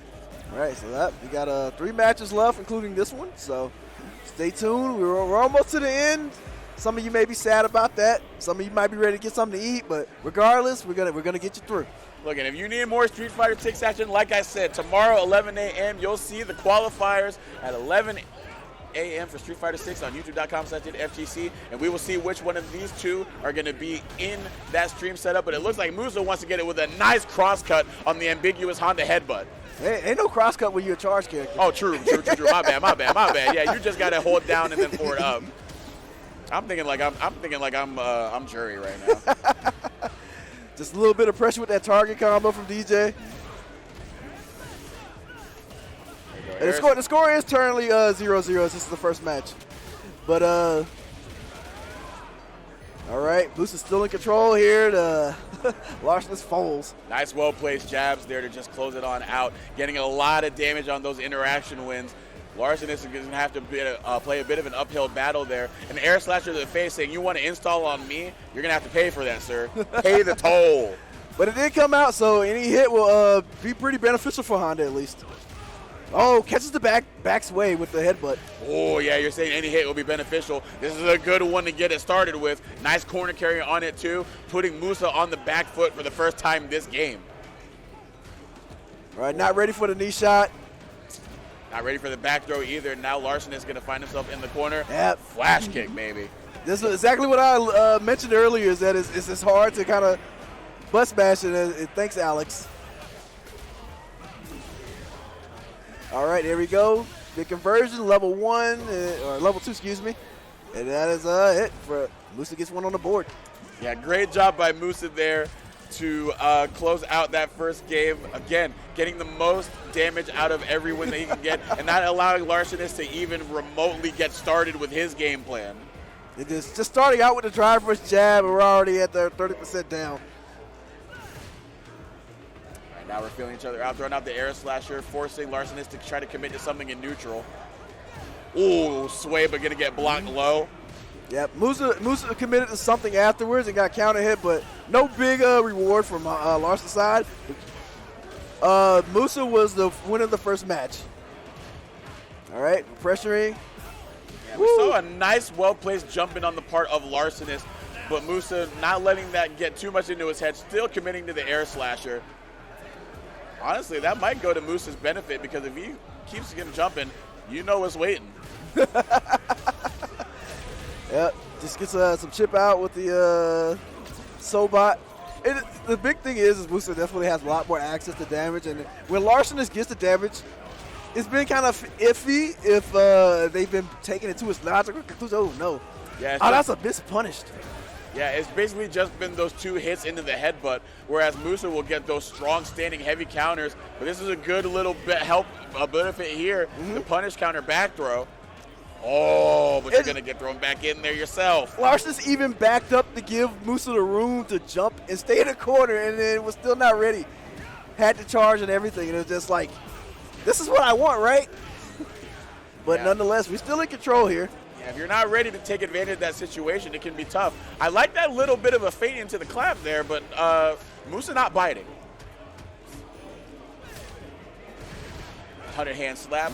All right, so we got 3 matches left, including this one. So stay tuned. We're almost to the end. Some of you may be sad about that. Some of you might be ready to get something to eat, but regardless, we're gonna get you through. Look, and if you need more Street Fighter 6 action, like I said, tomorrow 11 a.m. you'll see the qualifiers at 11 a.m. for Street Fighter 6 on youtube.com/FGC, and we will see which one of these 2 are going to be in that stream setup. But it looks like Musa wants to get it with a nice cross cut on the ambiguous Honda headbutt. Hey, ain't no cross cut when you're a charge character. Oh, true. My bad. Yeah, you just got to hold down and then forward up. I'm thinking like I'm jury right now. Just a little bit of pressure with that target combo from DJ. And the score is currently 0-0. This is the first match. But, all right, Musa's still in control here. Larcenist falls. Nice, well-placed jabs there to just close it on out. Getting a lot of damage on those interaction wins. Larcenist is going to have to play a bit of an uphill battle there. An air slasher to the face saying, you want to install on me? You're going to have to pay for that, sir. Pay the toll. But it did come out, so any hit will be pretty beneficial for Honda at least. Oh, catches the back sway with the headbutt. Oh, yeah, you're saying any hit will be beneficial. This is a good one to get it started with. Nice corner carry on it, too. Putting Musa on the back foot for the first time this game. All right, not ready for the knee shot. Not ready for the back throw either. Now Larcenist is going to find himself in the corner. Yep. Flash kick, maybe. This is exactly what I mentioned earlier, is that it's hard to kind of butt smash it. Thanks, Alex. All right, here we go. The conversion, level 1, or level 2, excuse me. And that is it for Musa gets one on the board. Yeah, great job by Musa there to close out that first game. Again, getting the most damage out of every win that he can get and not allowing Larcenist to even remotely get started with his game plan. It is just starting out with the drive versus jab, and we're already at the 30% down. Now we're feeling each other out, throwing out the air slasher, forcing Larcenist to try to commit to something in neutral. Ooh, sway, but gonna get blocked low. Yep, Musa committed to something afterwards and got counter hit, but no big reward from Larcenist's side. Musa was the winner of the first match. All right, pressuring. Yeah, we saw a nice, well-placed jump in on the part of Larcenist, but Musa not letting that get too much into his head, still committing to the air slasher. Honestly, that might go to Musa's benefit because if he keeps him jumping, you know what's waiting. Yep, just gets some chip out with the Sobot. The big thing is Musa definitely has a lot more access to damage, and when Larcenist gets the damage, it's been kind of iffy if they've been taking it to its logical conclusion. Oh, no. Yeah, that's a mispunished. Yeah, it's basically just been those 2 hits into the headbutt, whereas Musa will get those strong standing heavy counters. But this is a good little bit a benefit here. The punish counter back throw. Oh, but you're going to get thrown back in there yourself. Larcenist even backed up to give Musa the room to jump and stay in the corner, and then was still not ready. Had to charge and everything, and it was just like, this is what I want, right? But nonetheless, we're still in control here. Yeah, if you're not ready to take advantage of that situation, it can be tough. I like that little bit of a fade into the clap there, but Musa not biting. 100-hand slap.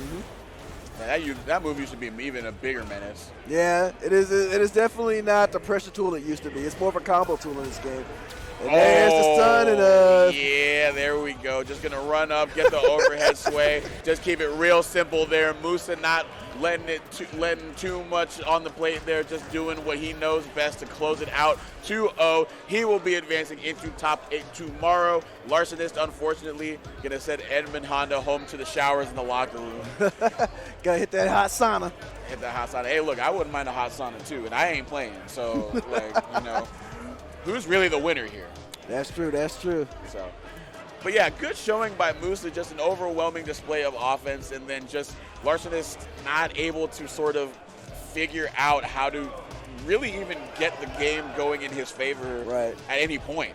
Yeah, that move used to be even a bigger menace. Yeah, it is. It is definitely not the pressure tool it used to be. It's more of a combo tool in this game. And there's the stun, and yeah, there we go. Just gonna run up, get the overhead sway. Just keep it real simple there. Musa not letting too much on the plate there. Just doing what he knows best to close it out. 2-0. He will be advancing into top 8 tomorrow. Larcenist, unfortunately, gonna send Edmund Honda home to the showers in the locker room. Gotta hit that hot sauna. Hit that hot sauna. Hey, look, I wouldn't mind a hot sauna too, and I ain't playing. So, who's really the winner here? That's true. That's true. So, but yeah, good showing by Musa. Just an overwhelming display of offense, and then just Larcenist not able to sort of figure out how to really even get the game going in his favor at any point.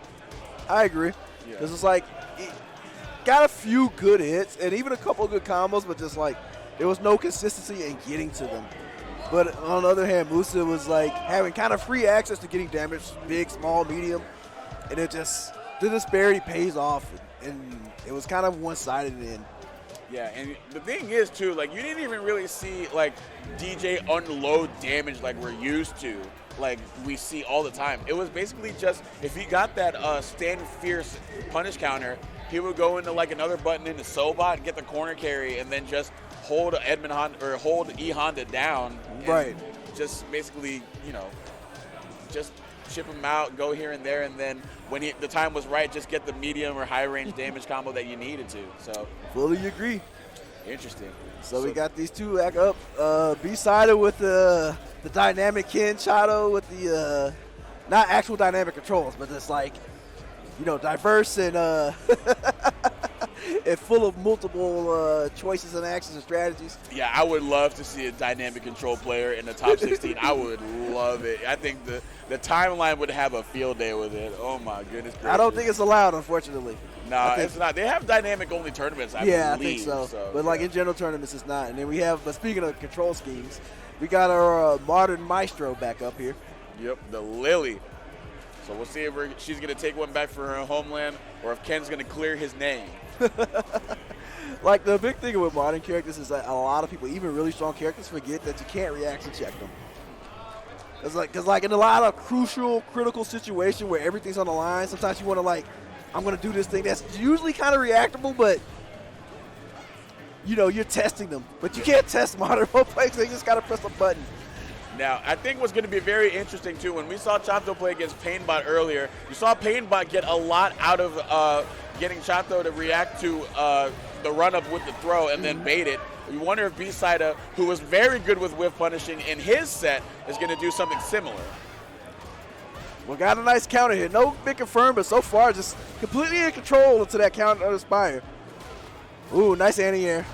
I agree. Because it's like, he got a few good hits and even a couple of good combos, but just like there was no consistency in getting to them. But on the other hand, Musa was like having kind of free access to getting damage, big, small, medium, and it just, the disparity pays off, and it was kind of one-sided in. Yeah, and the thing is, too, like, you didn't even really see, like, DJ unload damage like we're used to, like we see all the time. It was basically just, if he got that stand fierce punish counter, he would go into, like, another button into Sobot, get the corner carry, and then just hold Edmund Honda, or hold E Honda down. Right. Just basically, just chip him out, go here and there, and then when the time was right, just get the medium or high range damage combo that you needed to. So fully agree. Interesting. So we got these two back up. Bsida with the dynamic Ken, Chato with the not actual dynamic controls, but just like diverse and and full of multiple choices and actions and strategies. Yeah, I would love to see a dynamic control player in the top 16. I would love it. I think the timeline would have a field day with it. Oh, my goodness gracious. I don't think it's allowed, unfortunately. No, it's not. They have dynamic-only tournaments, I believe. I think so. But, like, in general tournaments, it's not. And then we have, but speaking of control schemes, we got our modern maestro back up here. Yep, the Lily. So we'll see if she's going to take one back for her homeland or if Ken's going to clear his name. Like, the big thing with modern characters is that a lot of people, even really strong characters, forget that you can't reaction check them. Because like in a lot of crucial, critical situations where everything's on the line, sometimes you want to, like, I'm going to do this thing that's usually kind of reactable, but, you know, you're testing them. But you can't test modern role players. They just got to press a button. Now, I think what's going to be very interesting, too, when we saw Chato play against Painbot earlier, you saw Painbot get a lot out of getting Chato to react to the run-up with the throw and then bait it. You wonder if Bsida, who was very good with whiff punishing in his set, is going to do something similar. Well, got a nice counter here. No big confirm, but so far just completely in control into that counter of the Spire. Ooh, nice anti-air.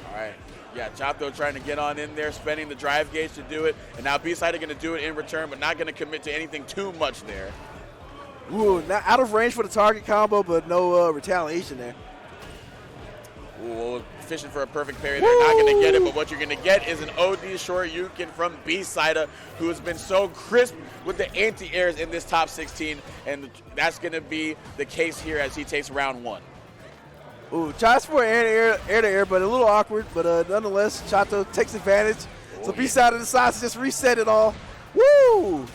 All right. Yeah, Chato trying to get on in there, spending the drive gauge to do it. And now Bsida going to do it in return, but not going to commit to anything too much there. Ooh, not out of range for the target combo, but no retaliation there. Ooh, fishing for a perfect parry. They're not going to get it, but what you're going to get is an OD Shoryuken from Bsida, who has been so crisp with the anti-airs in this top 16, and that's going to be the case here as he takes round 1. Ooh, tries for air-to-air, but a little awkward, but nonetheless, Chato takes advantage. So Bsida decides to just reset it all. Woo!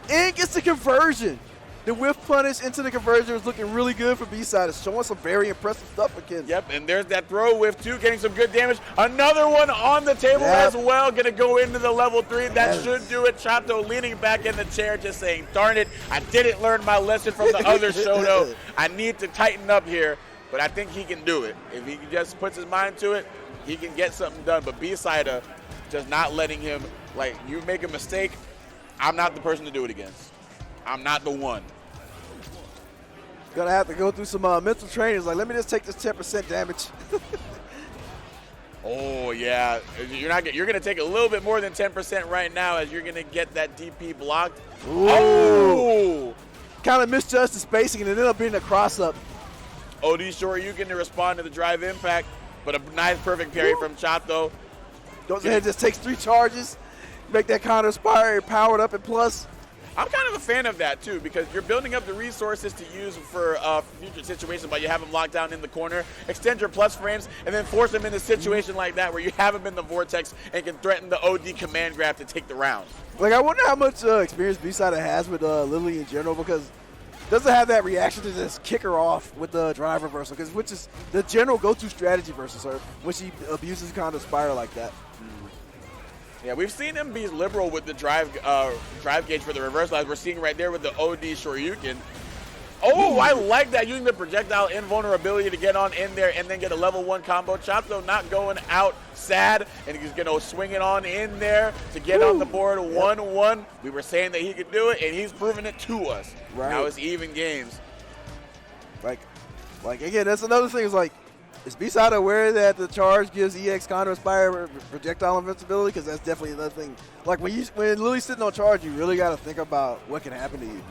And gets the conversion. The whiff punish into the conversion was looking really good for Bsida, showing some very impressive stuff for kids. Yep, and there's that throw whiff too, getting some good damage. Another one on the table as well, going to go into the level 3. That should do it. Chato leaning back in the chair, just saying, darn it, I didn't learn my lesson from the other Shoto. I need to tighten up here, but I think he can do it. If he just puts his mind to it, he can get something done. But Bsida just not letting him, like, you make a mistake, I'm not the person to do it against. I'm not the one. Gonna have to go through some mental training. Like, let me just take this 10% damage. Oh yeah, you're gonna take a little bit more than 10% right now as you're gonna get that DP blocked. Ooh. Oh! Kind of misjudged the spacing and it ended up being a cross up. OD Shoryuken to respond to the drive impact, but a nice perfect parry from Chato. Goes ahead, just takes 3 charges, make that counter Spire powered up and plus. I'm kind of a fan of that, too, because you're building up the resources to use for future situations, but you have them locked down in the corner, extend your plus frames, and then force them in a situation like that where you have them in the vortex and can threaten the OD command grab to take the round. Like, I wonder how much experience Bsida has with Lily in general, because doesn't have that reaction to just kick her off with the drive reversal, which is the general go-to strategy versus her when she abuses counter Spire like that. Yeah, we've seen him be liberal with the drive gauge for the reversal, as we're seeing right there with the OD Shoryuken. Oh, I like that, using the projectile invulnerability to get on in there and then get a level 1 combo. Chato not going out sad, and he's going to swing it on in there to get on the board 1-1. We were saying that he could do it, and he's proven it to us. Right. Now it's even games. Like again, that's another thing. Is like, is Bsida aware that the charge gives EX counter Spire projectile invincibility? Because that's definitely another thing. Like when Lily's sitting on charge, you really got to think about what can happen to you.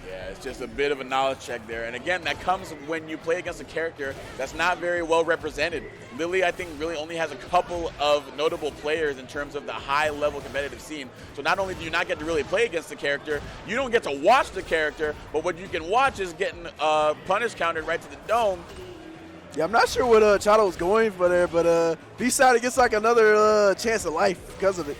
Yeah, it's just a bit of a knowledge check there. And again, that comes when you play against a character that's not very well represented. Lily, I think, really only has a couple of notable players in terms of the high-level competitive scene. So not only do you not get to really play against the character, you don't get to watch the character, but what you can watch is getting punish countered right to the dome. Yeah, I'm not sure what Chato was going for there, but Bsida gets like another chance at life because of it.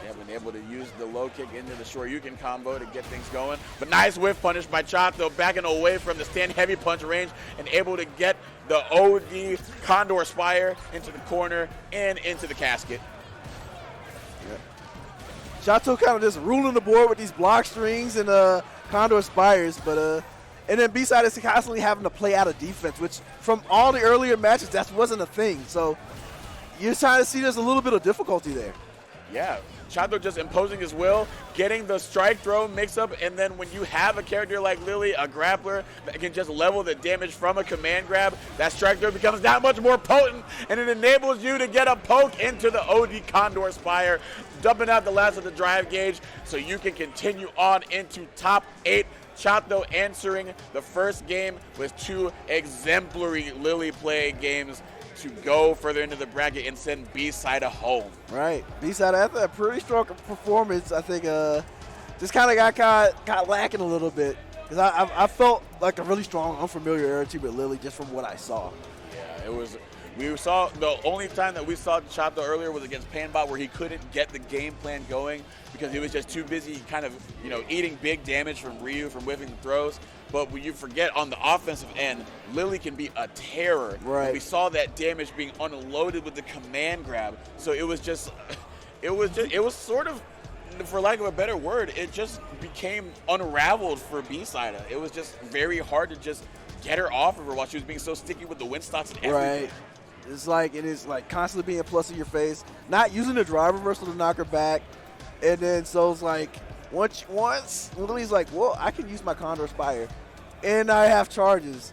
Yeah, been able to use the low kick into the Shoryuken combo to get things going. But nice whiff punish by Chato, backing away from the stand heavy punch range and able to get the OD Condor Spire into the corner and into the casket. Yeah. Chato kind of just ruling the board with these block strings and Condor Spires, but and then Bsida is constantly having to play out of defense, which from all the earlier matches, that wasn't a thing. So you're trying to see there's a little bit of difficulty there. Yeah, Chato just imposing his will, getting the strike throw mix-up, and then when you have a character like Lily, a grappler, that can just level the damage from a command grab, that strike throw becomes that much more potent, and it enables you to get a poke into the OD Condor Spire, dumping out the last of the drive gauge, so you can continue on into top 8. Chato answering the first game with 2 exemplary Lily play games to go further into the bracket and send Bsida home. Right. Bsida after a pretty strong performance, I think just kind of got lacking a little bit. Because I felt like a really strong unfamiliarity with Lily just from what I saw. Yeah, it was. We saw the only time that we saw Chato earlier was against Painbot, where he couldn't get the game plan going because he was just too busy kind of, eating big damage from Ryu from whiffing the throws. But when you forget on the offensive end, Lily can be a terror. Right. And we saw that damage being unloaded with the command grab. So it was sort of, for lack of a better word, it just became unraveled for Bsida. It was just very hard to just get her off of her while she was being so sticky with the wind stocks and everything. Right. It's like constantly being plus in your face, not using the drive reversal to knock her back. And then so it's like once Lily's like, well, I can use my Condor Spire and I have charges.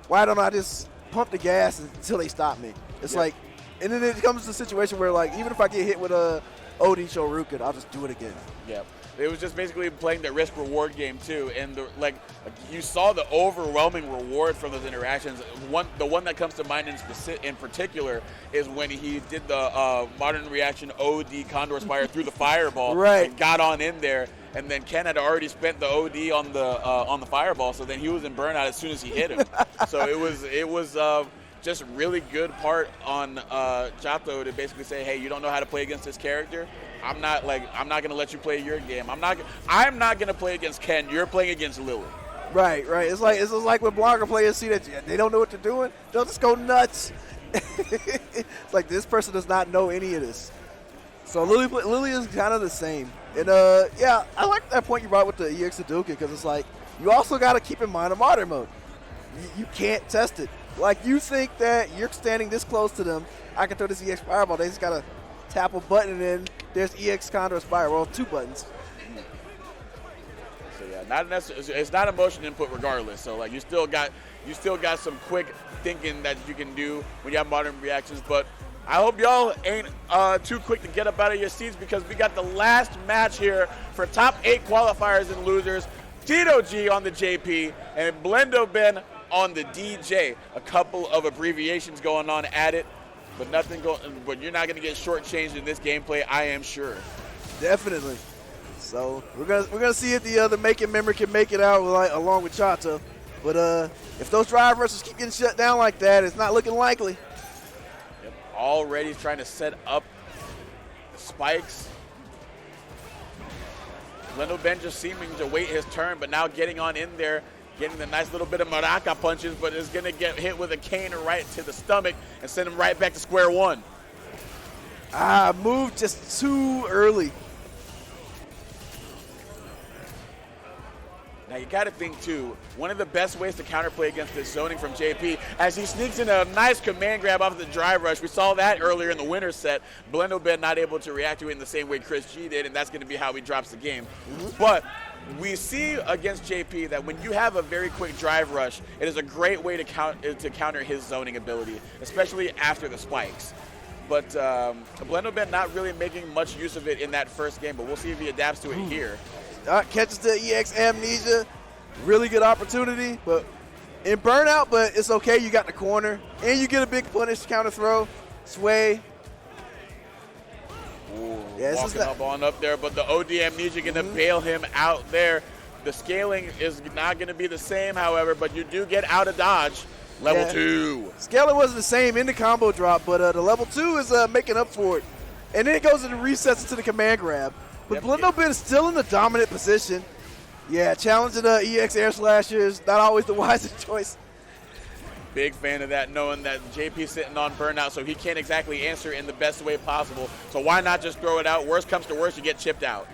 Why don't I just pump the gas until they stop me? It's like, and then it comes to a situation where like, even if I get hit with a OD Shoryuken, I'll just do it again. Yeah. It was just basically playing the risk-reward game too, and you saw the overwhelming reward from those interactions. The one that comes to mind in particular is when he did the modern reaction OD Condor Spire through the fireball, right, and got on in there, and then Ken had already spent the OD on the fireball, so then he was in burnout as soon as he hit him. So it was just really good part on Chato to basically say, hey, you don't know how to play against this character. I'm not gonna let you play your game. I'm not gonna play against Ken. You're playing against Lily. Right. It's like when Blanca players see that they don't know what they're doing, they'll just go nuts. It's like this person does not know any of this. So Lily is kind of the same. And yeah, I like that point you brought with the EX Hadouken, because it's like you also got to keep in mind a modern mode. You can't test it. Like, you think that you're standing this close to them, I can throw this EX Fireball. They just got to tap a button, and then there's EX Condor Spire. Well, 2 buttons. So yeah, it's not a motion input regardless. So like you still got some quick thinking that you can do when you have modern reactions. But I hope y'all ain't too quick to get up out of your seats, because we got the last match here for top 8 qualifiers and losers. Tito G on the JP and blendoben on the DJ. A couple of abbreviations going on at it, but but you're not going to get shortchanged in this gameplay, I am sure. Definitely. So we're gonna see if the making memory can make it out along with Chato. But if those drive rushers keep getting shut down like that, it's not looking likely. Yep. Already trying to set up the spikes. blendoben just seeming to wait his turn, but now getting on in there, getting the nice little bit of maraca punches, but is going to get hit with a cane right to the stomach and send him right back to square one. Moved just too early. Now you got to think too, one of the best ways to counterplay against this zoning from JP, as he sneaks in a nice command grab off the drive rush. We saw that earlier in the winner's set. blendoben not able to react to it in the same way ChrisG did, and that's going to be how he drops the game. But we see against JP that when you have a very quick drive rush, it is a great way to counter his zoning ability, especially after the spikes. But blendoben not really making much use of it in that first game, but we'll see if he adapts to it here. Catches the EX Amnesia. Really good opportunity, but in burnout, but it's okay. You got the corner, and you get a big punish counter throw. Sway. Ooh, yeah, walking up on up there, but the OD Amnesia going to bail him out there. The scaling is not going to be the same, however, but you do get out of dodge. Level 2. Scaling wasn't the same in the combo drop, but the level 2 is making up for it. And then it goes into resets into the command grab. But blendoben is still in the dominant position. Yeah, challenging the EX Air Slasher is not always the wisest choice. Big fan of that, knowing that JP's sitting on burnout, so he can't exactly answer in the best way possible. So why not just throw it out? Worst comes to worst, you get chipped out.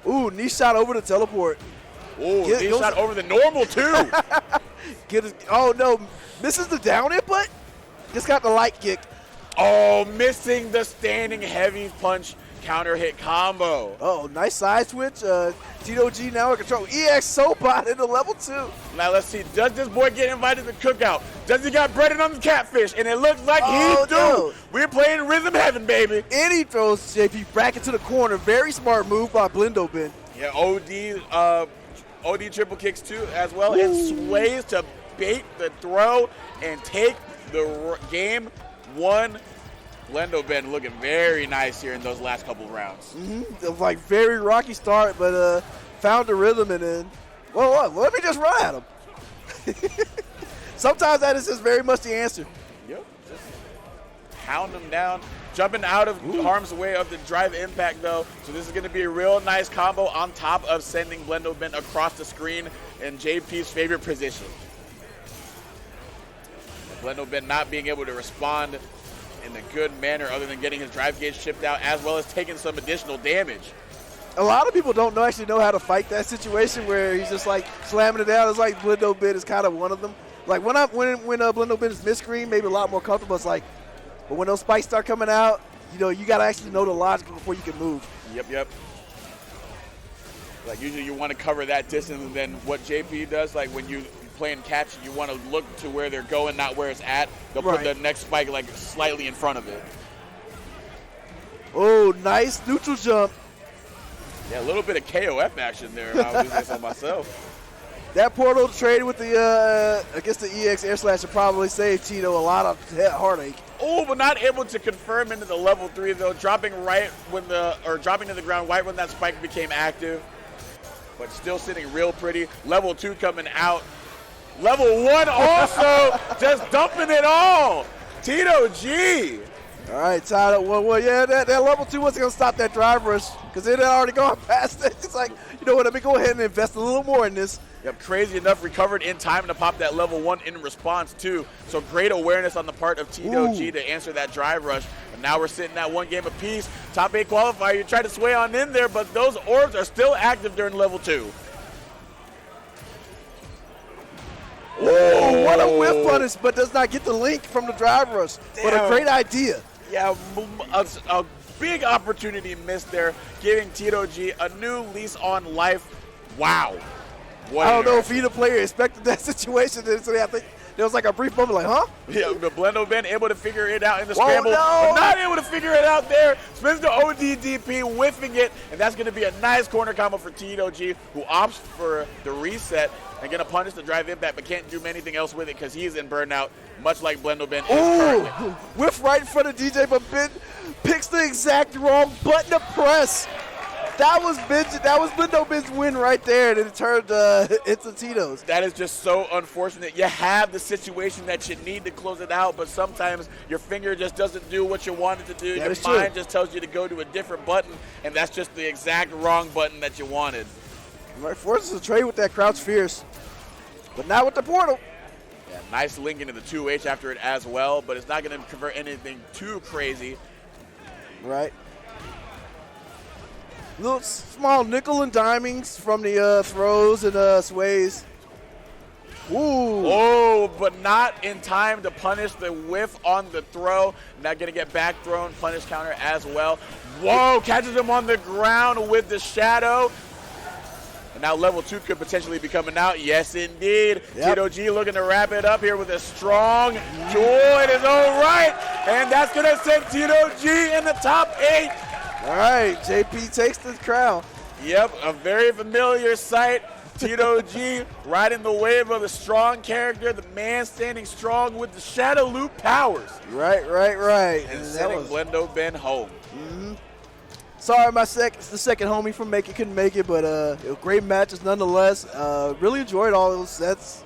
Ooh, knee shot over the teleport. Ooh, knee shot over the normal, too. Oh, no. Misses the down input? Just got the light kick. Oh, missing the standing heavy punch counter hit combo. Oh, nice side switch. Tito G now in control. EX Sobot into level 2. Now let's see, does this boy get invited to cookout? Does he got breaded on the catfish? And it looks like he do. No. We're playing Rhythm Heaven, baby. And he throws JP back into the corner. Very smart move by blendoben. Yeah, OD triple kicks too as well. Ooh. And sways to bait the throw and take the game 1. blendoben looking very nice here in those last couple of rounds. Like very rocky start, but found the rhythm and then, well, let me just run at him. Sometimes that is just very much the answer. Yep. Just pound him down. Jumping out of harm's way of the drive impact though. So this is going to be a real nice combo on top of sending blendoben across the screen in JP's favorite position. blendoben not being able to respond in a good manner other than getting his drive gauge chipped out as well as taking some additional damage. A lot of people don't actually know how to fight that situation where he's just like slamming it down. It's like blendoben is kind of one of them. Like when blendoben is mid-screen, maybe a lot more comfortable. It's like, but when those spikes start coming out, you know, you got to actually know the logic before you can move. Yep. Like usually you want to cover that distance, and then what JP does, like when you playing catch, you want to look to where they're going, not where it's at. They'll put the next spike like slightly in front of it. Oh, nice neutral jump. Yeah, a little bit of KOF action there. I was just on myself. That portal trade with the against the EX air slash would probably save Tito a lot of heartache. Oh, but not able to confirm into the level 3 though, dropping to the ground right when that spike became active. But still sitting real pretty. Level 2 coming out. Level 1 also just dumping it all. Tito G. All right, Chato. Well, yeah, that level 2 wasn't going to stop that drive rush because it had already gone past it. It's like, you know what, let me go ahead and invest a little more in this. Yep, crazy enough, recovered in time to pop that level 1 in response too. So great awareness on the part of Tito G to answer that drive rush. And now we're sitting at 1 game apiece. Top 8 qualifier, you try to sway on in there, but those orbs are still active during level 2. Oh, what a whiff punish, but does not get the link from the drive rush. Damn. But a great idea. Yeah, a big opportunity missed there, giving Tito G a new lease on life. Wow. I don't know if either player expected that situation. So I think there was like a brief moment like, huh? Yeah, the blendoben able to figure it out in the scramble. But not able to figure it out there. Spins the ODDP, whiffing it. And that's going to be a nice corner combo for Tito G, who opts for the reset and going to punish the drive impact, but can't do anything else with it because he's in burnout, much like blendoben is currently. Whiff right in front of DJ, but Ben picks the exact wrong button to press. That was blendoben's win right there, and it turned into Tito's. That is just so unfortunate. You have the situation that you need to close it out, but sometimes your finger just doesn't do what you want it to do. Your mind just tells you to go to a different button, and that's just the exact wrong button that you wanted. Right, forces a trade with that crouch fierce, but not with the portal. Yeah, nice link into the 2H after it as well, but it's not going to convert anything too crazy. Right. Little small nickel and dimings from the throws and sways. Ooh. Oh, but not in time to punish the whiff on the throw. Not going to get back thrown, punish counter as well. Whoa, catches him on the ground with the shadow. And now level 2 could potentially be coming out. Yes, indeed. Yep. Tito G looking to wrap it up here with a strong joy in his own right. And that's going to send Tito G in the top 8. All right, JP takes the crown. Yep, a very familiar sight. Tito G riding the wave of the strong character, the man standing strong with the shadow loop powers. Right. And sending blendoben home. Mm-hmm. Sorry, the second homie from Make It couldn't make it, but it was great matches nonetheless. Really enjoyed all those sets.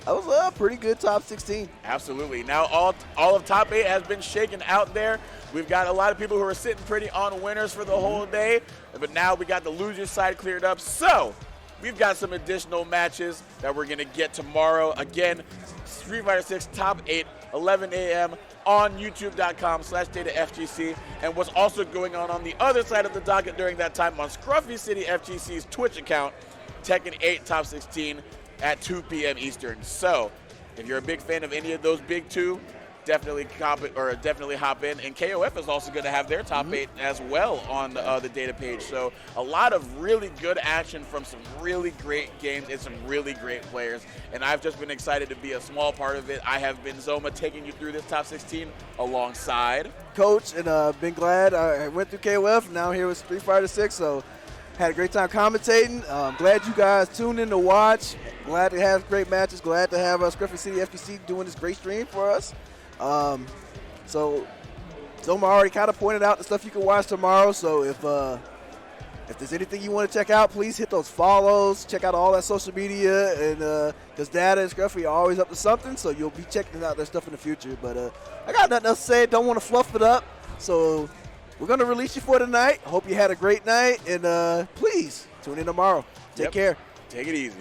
That was a pretty good top 16. Absolutely. Now all of top 8 has been shaken out there. We've got a lot of people who are sitting pretty on winners for the whole day, but now we got the losers side cleared up. So we've got some additional matches that we're going to get tomorrow. Again, Street Fighter 6 top 8, 11 a.m. on youtube.com/datafgc. And what's also going on the other side of the docket during that time on Scruffy City FGC's Twitch account, Tekken 8 top 16 at 2 p.m. Eastern. So if you're a big fan of any of those big two, definitely hop in. And KOF is also going to have their top 8 as well on the data page. So a lot of really good action from some really great games and some really great players. And I've just been excited to be a small part of it. I have been Zoma taking you through this top 16 alongside Coach, and been glad I went through KOF. Now here with Street Fighter 6, so had a great time commentating. Glad you guys tuned in to watch. Glad to have great matches. Glad to have Griffin City FGC doing this great stream for us. So Zoma already kind of pointed out the stuff you can watch tomorrow. So if there's anything you want to check out, please hit those follows. Check out all that social media, and because Data and Scruffy are always up to something, so you'll be checking out their stuff in the future. But I got nothing else to say. Don't want to fluff it up. So we're going to release you for tonight. Hope you had a great night, and please tune in tomorrow. Take care. Take it easy.